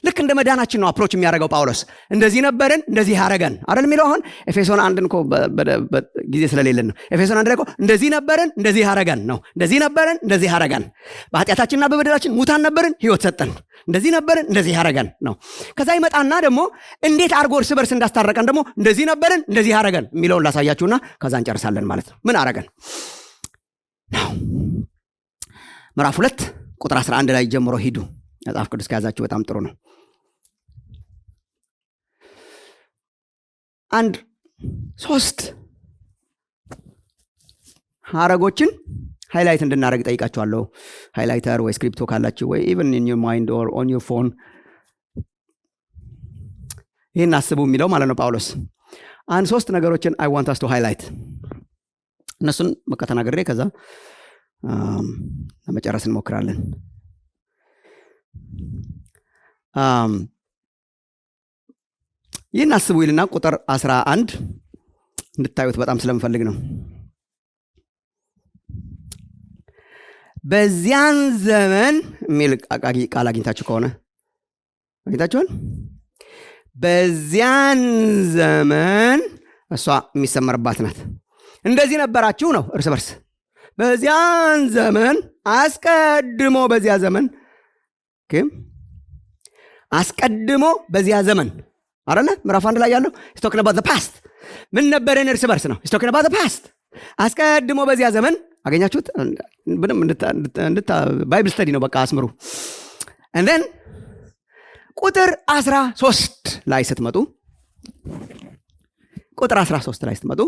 ልክ እንደ መዳናችን ነው አፕሮች የሚያደርገው ጳውሎስ። እንደዚህ ነበርን እንደዚህ ያረገን አይደል የሚለው። አሁን ኤፌሶን 1 እኮ ጊዜ ስለሌለን ነው። ኤፌሶን 1 ላይ እኮ እንደዚህ ነበርን እንደዚህ ያረገን ነው። እንደዚህ ነበርን እንደዚህ ያረገን፣ በኃጢአታችንና በበደላችን ሙታን ነበርን ሕይወት ሰጠን፣ እንደዚህ ነበርን እንደዚህ ያረገን ነው። ከዛ ይመጣና ደግሞ እንዴት አርጎ እርስ በርስ እንዳስታረቀን ደግሞ እንደዚህ ነበርን እንደዚህ ያረገን የሚለውን ላሳያችሁና ከዛ እንጨርሳለን ማለት ነው። ምን አረገን ነው። ምዕራፍ 2 ቁጥር 11 ላይ ጀምሮ ሂዱ። መጽሐፍ ቅዱስ ከያዛችሁ በጣም ጥሩ ነው። አንድ 3 ሐረጎችን ሃይላይት እንድናደርግ ጠይቃችኋለሁ። ሃይላይተር ወይ ስክሪፕቶ ካላችሁ ወይ even in your mind or on your phone ይህን አስቡ የሚለው ማለት ነው ጳውሎስ። አንድ 3 ነገሮችን I want us to highlight። እነሱን በቃ ተናግሬ ከዛ ለመጨረስ እንሞክራለን። ይህን አስቡ ይልና ቁጥር 11 እንድታዩት በጣም ስለምፈልግ ነው። በዚያን ዘመን የሚል ቃል አግኝታችሁ ከሆነ አግኝታችኋል። በዚያን ዘመን እሷ የሚሰመርባት ናት። እንደዚህ ነበራችሁ ነው እርስ በርስ። በዚያን ዘመን አስቀድሞ በዚያ ዘመን አስቀድሞ በዚያ ዘመን አይደለ ምዕራፍ 1 ላይ ያለው is talking about the past። ምን ነበርን እርስ በርስ ነው is talking about the past። አስቀድሞ በዚያ ዘመን አገኛችሁት። ምንም ባይብል ስተዲ ነው በቃ አስምሩ። and then ቁጥር 13 ላይ ስትመጡ ቁጥር 13 ላይ ስትመጡ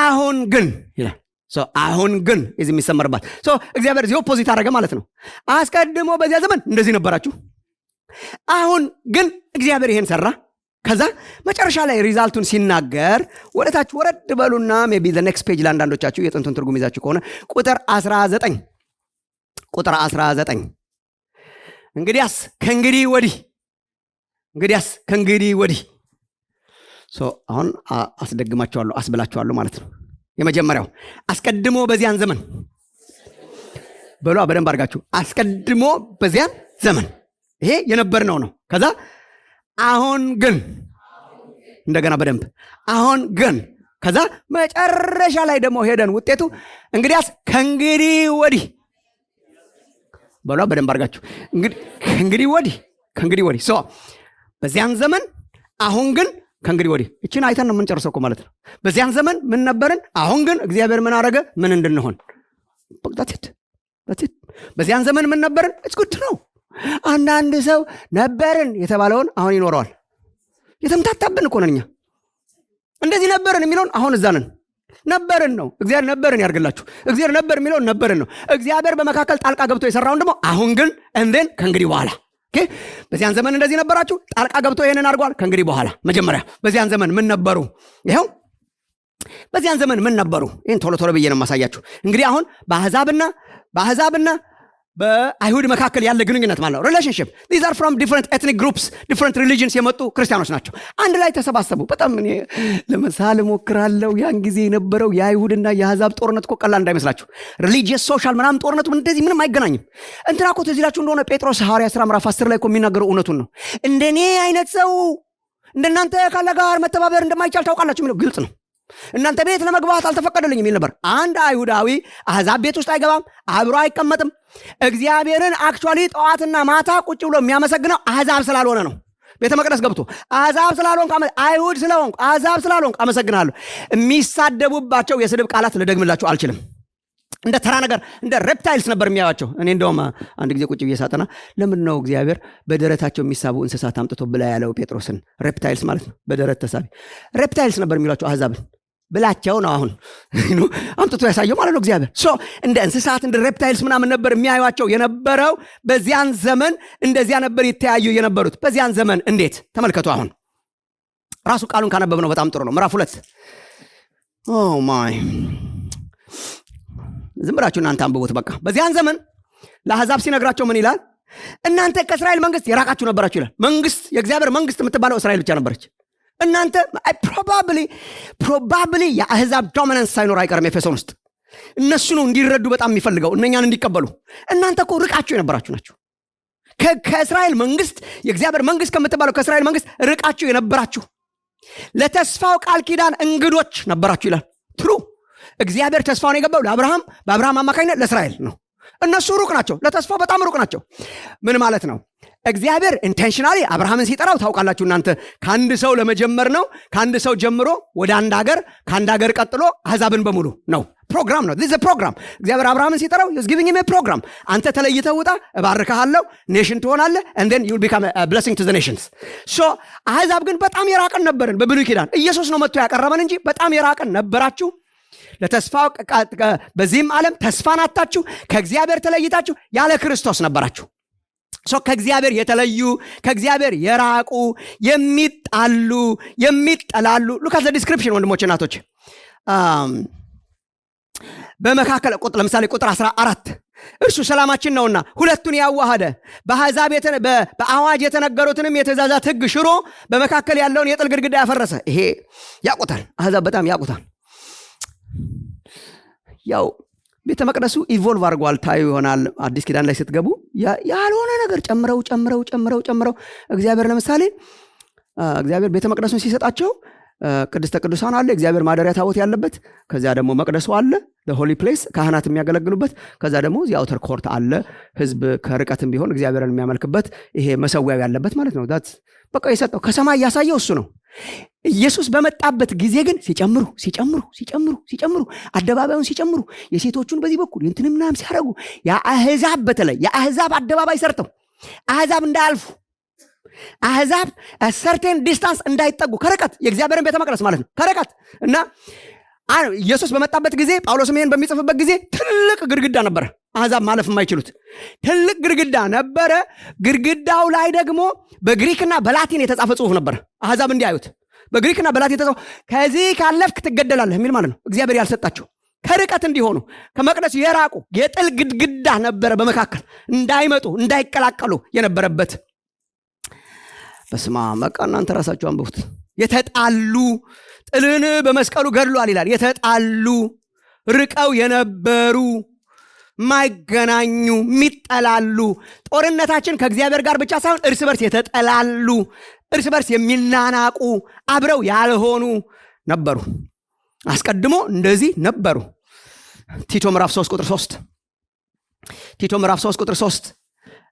አሁን ግን ይላል። አሁን ግን እዚህ የሚሰመርባት እግዚአብሔር እዚህ ኦፖዚት አደረገ ማለት ነው። አስቀድሞ በዚያ ዘመን እንደዚህ ነበራችሁ፣ አሁን ግን እግዚአብሔር ይሄን ሰራ። ከዛ መጨረሻ ላይ ሪዛልቱን ሲናገር ወደታች ወረድ በሉና ሜቢ the next page ለአንዳንዶቻችሁ የጥንቱን ትርጉም ይዛችሁ ከሆነ ቁጥር 19 እንግዲያስ ከእንግዲህ ወዲህ አሁን አስደግማቸዋለሁ አስብላቸዋለሁ ማለት ነው። የመጀመሪያው አስቀድሞ በዚያን ዘመን በሉ በደንብ አድርጋችሁ አስቀድሞ በዚያን ዘመን ይሄ የነበርነው ነው። ከዛ አሁን ግን እንደገና በደንብ አሁን ግን ከዛ መጨረሻ ላይ ደግሞ ሄደን ውጤቱ እንግዲያስ ከእንግዲህ ወዲህ በሉ በደንብ አድርጋችሁ ከእንግዲህ ወዲህ በዚያን ዘመን አሁን ግን ከእንግዲህ ወዲህ እቺን አይተን ነው የምንጨርሰው እኮ ማለት ነው። በዚያን ዘመን ምን ነበርን፣ አሁን ግን እግዚአብሔር ምን አረገ፣ ምን እንድንሆን። በዚያን ዘመን ምን ነበርን it's good to know። አንዳንድ ሰው ነበርን የተባለውን አሁን ይኖረዋል። የተምታታብን እኮ ነን እኛ። እንደዚህ ነበርን የሚለውን አሁን እዛ ነን። ነበርን ነው እግዚአብሔር ነበርን ያርግላችሁ። እግዚአብሔር ነበር የሚለውን ነበርን ነው። እግዚአብሔር በመካከል ጣልቃ ገብቶ የሰራውን ደግሞ አሁን ግን and then ከእንግዲህ በኋላ በዚያን ዘመን እንደዚህ ነበራችሁ፣ ጣልቃ ገብቶ ይሄንን አድርጓል። ከእንግዲህ በኋላ መጀመሪያ በዚያን ዘመን ምን ነበሩ? ይሄው በዚያን ዘመን ምን ነበሩ? ይሄን ቶሎ ብዬ ነው የማሳያችሁ። እንግዲህ አሁን በአሕዛብና በአይሁድ መካከል ያለ ግንኙነት ማለት ነው ሪሌሽንሺፕ። these are from different ethnic groups different religions የመጡ ክርስቲያኖች ናቸው። አንድ ላይ ተሰባሰቡ። በጣም እኔ ለምሳሌ ሞክራለሁ። ያን ጊዜ የነበረው የአይሁድና የአሕዛብ ጦርነት እኮ ቀላል እንዳይመስላችሁ። ሪሊጂየስ ሶሻል ምናምን ጦርነቱ እንደዚህ ምንም አይገናኝም። እንትና እኮ ትዝ ይላችሁ እንደሆነ ጴጥሮስ ሐዋርያት ሥራ ምዕራፍ 10 ላይ እኮ የሚናገረው እውነቱን ነው። እንደኔ አይነት ሰው እንደናንተ ካለ ጋር መተባበር እንደማይቻል ታውቃላችሁ የሚለው ግልጽ ነው። እናንተ ቤት ለመግባት አልተፈቀደልኝም የሚል ነበር። አንድ አይሁዳዊ አሕዛብ ቤት ውስጥ አይገባም፣ አብሮ አይቀመጥም። እግዚአብሔርን አክቹዋሊ ጠዋትና ማታ ቁጭ ብሎ የሚያመሰግነው አሕዛብ ስላልሆነ ነው። ቤተ መቅደስ ገብቶ አሕዛብ ስላልሆንኩ አይሁድ ስለሆንኩ አሕዛብ ስላልሆንኩ አመሰግናለሁ። የሚሳደቡባቸው የስድብ ቃላት ልደግምላችሁ አልችልም። እንደ ተራ ነገር እንደ ሬፕታይልስ ነበር የሚያዩአቸው። እኔ እንደውም አንድ ጊዜ ቁጭ ብዬ ሳጠና ለምን ነው እግዚአብሔር በደረታቸው የሚሳቡ እንስሳት አምጥቶ ብላ ያለው ጴጥሮስን? ሬፕታይልስ ማለት ነው በደረት ተሳቢ። ሬፕታይልስ ነበር የሚሏቸው አሕዛብን ብላቸው ነው አሁን አምጥቶ ያሳየው ማለት ነው እግዚአብሔር። እንደ እንስሳት እንደ ሬፕታይልስ ምናምን ነበር የሚያዩአቸው የነበረው። በዚያን ዘመን እንደዚያ ነበር ይተያዩ የነበሩት። በዚያን ዘመን እንዴት ተመልከቱ። አሁን ራሱ ቃሉን ካነበብነው በጣም ጥሩ ነው። ምዕራፍ 2 ኦ ማይ ዝም ብላችሁ እናንተ አንብቡት። በቃ በዚያን ዘመን ለአሕዛብ ሲነግራቸው ምን ይላል? እናንተ ከእስራኤል መንግስት የራቃችሁ ነበራችሁ ይላል። መንግስት የእግዚአብሔር መንግስት የምትባለው እስራኤል ብቻ ነበረች። እናንተ ፕሮባብሊ የአህዛብ ዶሚናንስ ሳይኖር አይቀርም ኤፌሶን ውስጥ። እነሱ ነው እንዲረዱ በጣም የሚፈልገው፣ እነኛን እንዲቀበሉ። እናንተ እኮ ርቃችሁ የነበራችሁ ናችሁ። ከእስራኤል መንግስት የእግዚአብሔር መንግስት ከምትባለው ከእስራኤል መንግስት ርቃችሁ የነበራችሁ፣ ለተስፋው ቃል ኪዳን እንግዶች ነበራችሁ ይላል። ትሩ እግዚአብሔር ተስፋውን የገባው ለአብርሃም፣ በአብርሃም አማካኝነት ለእስራኤል ነው። እነሱ ሩቅ ናቸው፣ ለተስፋው በጣም ሩቅ ናቸው። ምን ማለት ነው? እግዚአብሔር ኢንቴንሽናሊ አብርሃምን ሲጠራው ታውቃላችሁ እናንተ፣ ከአንድ ሰው ለመጀመር ነው። ከአንድ ሰው ጀምሮ ወደ አንድ ሀገር፣ ከአንድ ሀገር ቀጥሎ አሕዛብን በሙሉ ነው። ፕሮግራም ነው። this is a program። እግዚአብሔር አብርሃምን ሲጠራው is giving him a program። አንተ ተለይተህ ውጣ፣ እባርክሃለሁ፣ ኔሽን ትሆናለህ and then you will become a blessing to the nations። so አሕዛብ ግን በጣም የራቀን ነበርን በብሉይ ኪዳን። ኢየሱስ ነው መጥቶ ያቀረበን እንጂ በጣም የራቀን ነበራችሁ። ለተስፋው በዚህም ዓለም ተስፋን አጣችሁ፣ ከእግዚአብሔር ተለይታችሁ ያለ ክርስቶስ ነበራችሁ። ከእግዚአብሔር የተለዩ፣ ከእግዚአብሔር የራቁ፣ የሚጣሉ፣ የሚጠላሉ። ሉክ አት ዘ ዲስክሪፕሽን ወንድሞች እናቶች። በመካከል ለምሳሌ ቁጥር 14 እርሱ ሰላማችን ነውና ሁለቱን ያዋሃደ በአሕዛብ በአዋጅ የተነገሩትንም የትእዛዛት ሕግ ሽሮ በመካከል ያለውን የጥል ግድግዳ ያፈረሰ። ይሄ ያውቁታል፣ አሕዛብ በጣም ያውቁታል። ያው ቤተ መቅደሱ ኢቮልቭ አድርጓል። ታዩ ይሆናል አዲስ ኪዳን ላይ ስትገቡ ያልሆነ ነገር ጨምረው እግዚአብሔር ለምሳሌ እግዚአብሔር ቤተ መቅደሱን ሲሰጣቸው ቅድስተ ቅዱሳን አለ፣ እግዚአብሔር ማደሪያ ታቦት ያለበት፣ ከዚያ ደግሞ መቅደሱ አለ ሆሊ ፕሌስ፣ ካህናት የሚያገለግሉበት፣ ከዛ ደግሞ እዚህ አውተር ኮርት አለ፣ ህዝብ ከርቀትም ቢሆን እግዚአብሔርን የሚያመልክበት፣ ይሄ መሰዊያው ያለበት ማለት ነው። ዳት በቃ የሰጠው ከሰማይ ያሳየው እሱ ነው። ኢየሱስ በመጣበት ጊዜ ግን ሲጨምሩ አደባባዩን ሲጨምሩ፣ የሴቶቹን በዚህ በኩል እንትንም ምናምን ሲያደርጉ፣ የአሕዛብ በተለይ የአሕዛብ አደባባይ ሰርተው አሕዛብ እንዳያልፉ፣ አሕዛብ ሰርቴን ዲስታንስ እንዳይጠጉ ከርቀት፣ የእግዚአብሔርን ቤተ መቅደስ ማለት ነው ከርቀት። እና ኢየሱስ በመጣበት ጊዜ ጳውሎስም ይሄን በሚጽፍበት ጊዜ ትልቅ ግድግዳ ነበረ፣ አሕዛብ ማለፍ የማይችሉት ትልቅ ግድግዳ ነበረ። ግድግዳው ላይ ደግሞ በግሪክና በላቲን የተጻፈ ጽሑፍ ነበረ፣ አሕዛብ እንዲያዩት በግሪክና በላቲን የተጻፈ ከዚህ ካለፍክ ትገደላለህ የሚል ማለት ነው። እግዚአብሔር ያልሰጣቸው ከርቀት እንዲሆኑ ከመቅደስ የራቁ የጥል ግድግዳ ነበረ በመካከል እንዳይመጡ እንዳይቀላቀሉ የነበረበት። በስማ መቃ እናንተ ራሳችሁ አንብቡት። የተጣሉ ጥልን በመስቀሉ ገድሏል ይላል። የተጣሉ ርቀው የነበሩ ማይገናኙ የሚጠላሉ፣ ጦርነታችን ከእግዚአብሔር ጋር ብቻ ሳይሆን እርስ በርስ የተጠላሉ፣ እርስ በርስ የሚናናቁ፣ አብረው ያልሆኑ ነበሩ። አስቀድሞ እንደዚህ ነበሩ። ቲቶ ምዕራፍ 3 ቁጥር 3 ቲቶ ምዕራፍ 3 ቁጥር 3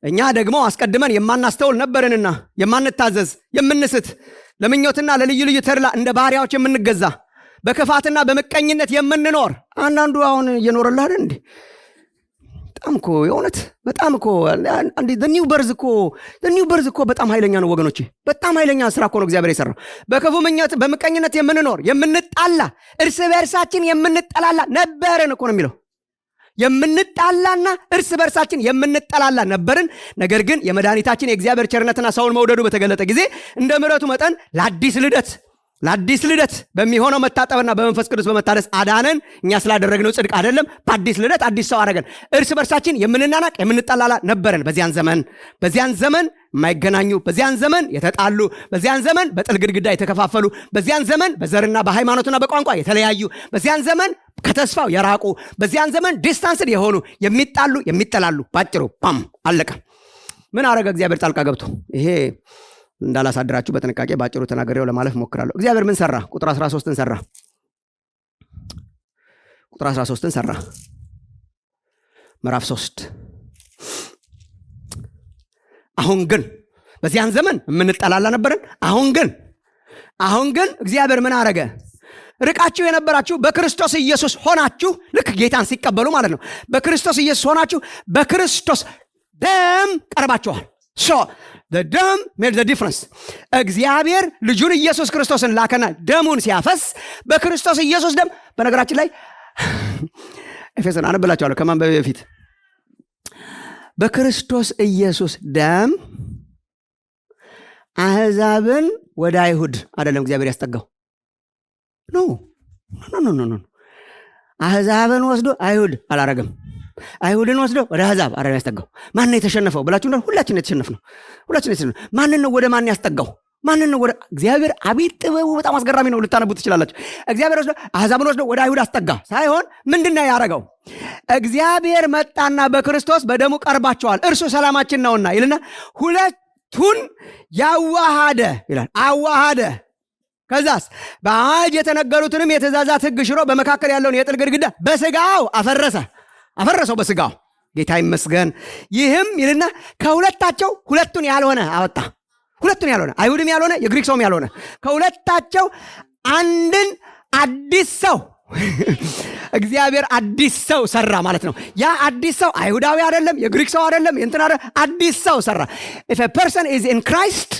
እኛ ደግሞ አስቀድመን የማናስተውል ነበርንና የማንታዘዝ፣ የምንስት፣ ለምኞትና ለልዩ ልዩ ተድላ እንደ ባሪያዎች የምንገዛ፣ በክፋትና በምቀኝነት የምንኖር። አንዳንዱ አሁን እየኖረልህ አይደል እንዴ? በጣም እኮ የእውነት በጣም እኮ ኒው በርዝ እኮ በጣም ኃይለኛ ነው ወገኖቼ። በጣም ኃይለኛ ስራ እኮ ነው እግዚአብሔር የሰራው። በክፉ ምኞት በምቀኝነት የምንኖር፣ የምንጣላ፣ እርስ በርሳችን የምንጠላላ ነበርን እኮ ነው የሚለው። የምንጣላና እርስ በርሳችን የምንጠላላ ነበርን። ነገር ግን የመድኃኒታችን የእግዚአብሔር ቸርነትና ሰውን መውደዱ በተገለጠ ጊዜ እንደ ምሕረቱ መጠን ለአዲስ ልደት በሚሆነው መታጠብና በመንፈስ ቅዱስ በመታደስ አዳነን። እኛ ስላደረግነው ጽድቅ አይደለም፣ በአዲስ ልደት አዲስ ሰው አደረገን። እርስ በርሳችን የምንናናቅ የምንጠላላ ነበርን። በዚያን ዘመን የማይገናኙ፣ በዚያን ዘመን የተጣሉ፣ በዚያን ዘመን በጥል ግድግዳ የተከፋፈሉ፣ በዚያን ዘመን በዘርና በሃይማኖትና በቋንቋ የተለያዩ፣ በዚያን ዘመን ከተስፋው የራቁ፣ በዚያን ዘመን ዲስታንስድ የሆኑ፣ የሚጣሉ፣ የሚጠላሉ። ባጭሩ ፓም አለቀ። ምን አረገ እግዚአብሔር ጣልቃ ገብቶ? ይሄ እንዳላሳድራችሁ በጥንቃቄ ባጭሩ ተናገሬው ለማለፍ ሞክራለሁ። እግዚአብሔር ምን ሰራ? ቁጥር 13ን ሰራ። ቁጥር 13ን ሰራ። ምዕራፍ 3 አሁን ግን በዚያን ዘመን የምንጠላላ ነበርን። አሁን ግን እግዚአብሔር ምን አረገ? ርቃችሁ የነበራችሁ በክርስቶስ ኢየሱስ ሆናችሁ፣ ልክ ጌታን ሲቀበሉ ማለት ነው። በክርስቶስ ኢየሱስ ሆናችሁ በክርስቶስ ደም ቀርባችኋል። the dam made the difference። እግዚአብሔር ልጁን ኢየሱስ ክርስቶስን ላከና ደሙን ሲያፈስ በክርስቶስ ኢየሱስ ደም። በነገራችን ላይ ኤፌሶን አነብላችኋለሁ ከማንበቤ በፊት በክርስቶስ ኢየሱስ ደም አሕዛብን ወደ አይሁድ አይደለም እግዚአብሔር ያስጠጋው። ኖ አሕዛብን ወስዶ አይሁድ አላረገም። አይሁድን ወስዶ ወደ አሕዛብ አረ ያስጠጋው። ማን ነው የተሸነፈው ብላችሁ እንደሆነ ሁላችን የተሸነፍነው። ማን ነው ወደ ማን ያስጠጋው? ማን ነው ወደ እግዚአብሔር? አቤት ጥበቡ በጣም አስገራሚ ነው። ልታነቡ ትችላላችሁ። እግዚአብሔር ወስዶ አሕዛብን ወስዶ ወደ አይሁድ አስጠጋ ሳይሆን ምንድነው ያደረገው? እግዚአብሔር መጣና በክርስቶስ በደሙ ቀርባቸዋል እርሱ ሰላማችን ነውና ይልና ሁለቱን ያዋሃደ ይላል። አዋሃደ። ከዛስ በአዋጅ የተነገሩትንም የትእዛዛት ሕግ ሽሮ በመካከል ያለውን የጥል ግድግዳ በስጋው አፈረሰው በስጋው። ጌታ ይመስገን። ይህም ይልና ከሁለታቸው ሁለቱን ያልሆነ አወጣ። ሁለቱን ያልሆነ አይሁድም ያልሆነ የግሪክ ሰውም ያልሆነ ከሁለታቸው አንድን አዲስ ሰው እግዚአብሔር አዲስ ሰው ሰራ ማለት ነው። ያ አዲስ ሰው አይሁዳዊ አይደለም፣ የግሪክ ሰው አይደለም፣ እንትና አዲስ ሰው ሰራ። if a person is in Christ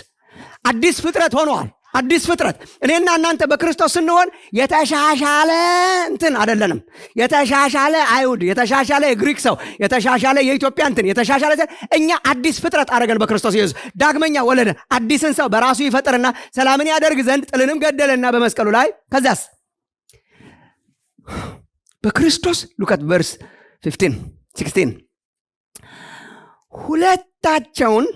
አዲስ ፍጥረት ሆኗል። አዲስ ፍጥረት እኔና እናንተ በክርስቶስ ስንሆን የተሻሻለ እንትን አይደለንም። የተሻሻለ አይሁድ፣ የተሻሻለ የግሪክ ሰው፣ የተሻሻለ የኢትዮጵያ እንትን፣ የተሻሻለ እኛ አዲስ ፍጥረት አደረገን በክርስቶስ ኢየሱስ። ዳግመኛ ወለደ። አዲስን ሰው በራሱ ይፈጥርና ሰላምን ያደርግ ዘንድ ጥልንም ገደለና በመስቀሉ ላይ ከዛስ በክርስቶስ ሉቃት ቨርስ 16 ሁለታቸውን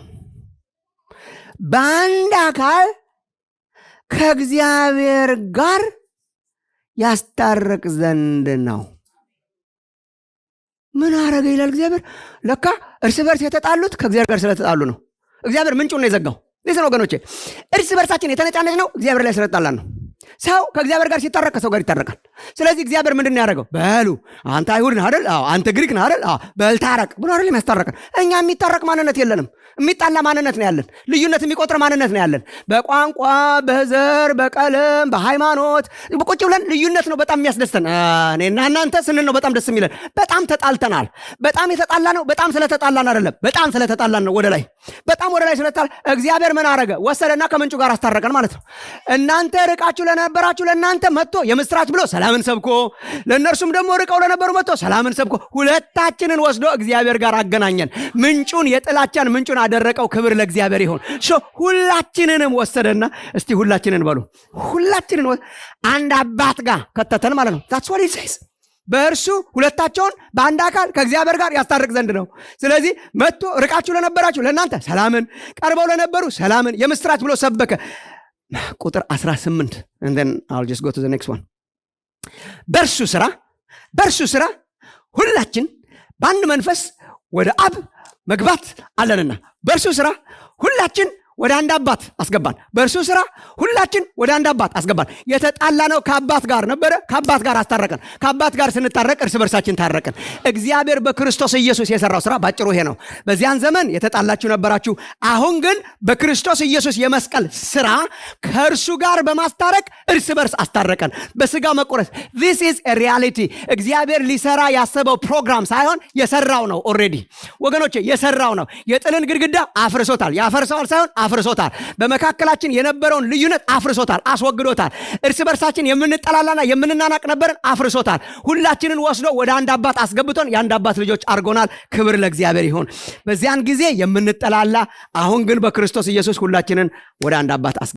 በአንድ አካል ከእግዚአብሔር ጋር ያስታርቅ ዘንድ ነው። ምን አረገ ይላል እግዚአብሔር? ለካ እርስ በርስ የተጣሉት ከእግዚአብሔር ጋር ስለተጣሉ ነው። እግዚአብሔር ምንጩን ነው የዘጋው። ለዚህ ነው ወገኖቼ እርስ በርሳችን የተነጫነጭ ነው እግዚአብሔር ላይ ስለተጣላን ነው። ሰው ከእግዚአብሔር ጋር ሲታረቅ ከሰው ጋር ይታረቃል። ስለዚህ እግዚአብሔር ምንድን ነው ያደረገው? በሉ አንተ አይሁድ ነህ አይደል? አንተ ግሪክ ነህ አይደል? በል ታረቅ ብሎ አይደል የሚያስታረቀን። እኛ የሚታረቅ ማንነት የለንም። የሚጣላ ማንነት ነው ያለን። ልዩነት የሚቆጥር ማንነት ነው ያለን። በቋንቋ፣ በዘር፣ በቀለም፣ በሃይማኖት ቁጭ ብለን ልዩነት ነው በጣም የሚያስደስተን። እኔና እናንተ ስንል ነው በጣም ደስ የሚለን። በጣም ተጣልተናል። በጣም የተጣላ ነው በጣም ስለተጣላን አይደለም፣ በጣም ስለተጣላን ነው። በጣም ወደ ላይ ስለተጣላ እግዚአብሔር ምን አረገ? ወሰደና ከምንጩ ጋር አስታረቀን ማለት ነው። እናንተ ርቃችሁ ለነበራችሁ ለእናንተ መጥቶ የምስራች ብሎ ሰላምን ሰብኮ፣ ለእነርሱም ደግሞ ርቀው ለነበሩ መጥቶ ሰላምን ሰብኮ ሁለታችንን ወስዶ እግዚአብሔር ጋር አገናኘን። ምንጩን የጥላቻን ምንጩን አደረቀው። ክብር ለእግዚአብሔር ይሁን። ሁላችንንም ወሰደና እስቲ ሁላችንን በሉ ሁላችንን አንድ አባት ጋር ከተተን ማለት ነው። that's what it says። በእርሱ ሁለታቸውን በአንድ አካል ከእግዚአብሔር ጋር ያስታርቅ ዘንድ ነው። ስለዚህ መጥቶ ርቃችሁ ለነበራችሁ ለእናንተ ሰላምን፣ ቀርበው ለነበሩ ሰላምን የምስራች ብሎ ሰበከ። ቁጥር 18 and then I'll just go to the next one። በእርሱ ስራ ሁላችን በአንድ መንፈስ ወደ አብ መግባት አለንና በእርሱ ስራ ሁላችን ወደ አንድ አባት አስገባን። በእርሱ ስራ ሁላችን ወደ አንድ አባት አስገባን። የተጣላ ነው ከአባት ጋር ነበረ፣ ከአባት ጋር አስታረቀን። ከአባት ጋር ስንታረቅ እርስ በርሳችን ታረቀን። እግዚአብሔር በክርስቶስ ኢየሱስ የሰራው ስራ ባጭሩ ይሄ ነው። በዚያን ዘመን የተጣላችሁ ነበራችሁ። አሁን ግን በክርስቶስ ኢየሱስ የመስቀል ስራ ከእርሱ ጋር በማስታረቅ እርስ በርስ አስታረቀን። በስጋ መቆረስ this is a reality። እግዚአብሔር ሊሰራ ያሰበው ፕሮግራም ሳይሆን የሰራው ነው። ኦልሬዲ ወገኖቼ የሰራው ነው። የጥልን ግድግዳ አፍርሶታል። ያፈርሰዋል ሳይሆን አፍርሶታል። በመካከላችን የነበረውን ልዩነት አፍርሶታል፣ አስወግዶታል። እርስ በርሳችን የምንጠላላና የምንናናቅ ነበርን፣ አፍርሶታል። ሁላችንን ወስዶ ወደ አንድ አባት አስገብቶን የአንድ አባት ልጆች አድርጎናል። ክብር ለእግዚአብሔር ይሁን። በዚያን ጊዜ የምንጠላላ፣ አሁን ግን በክርስቶስ ኢየሱስ ሁላችንን ወደ አንድ አባት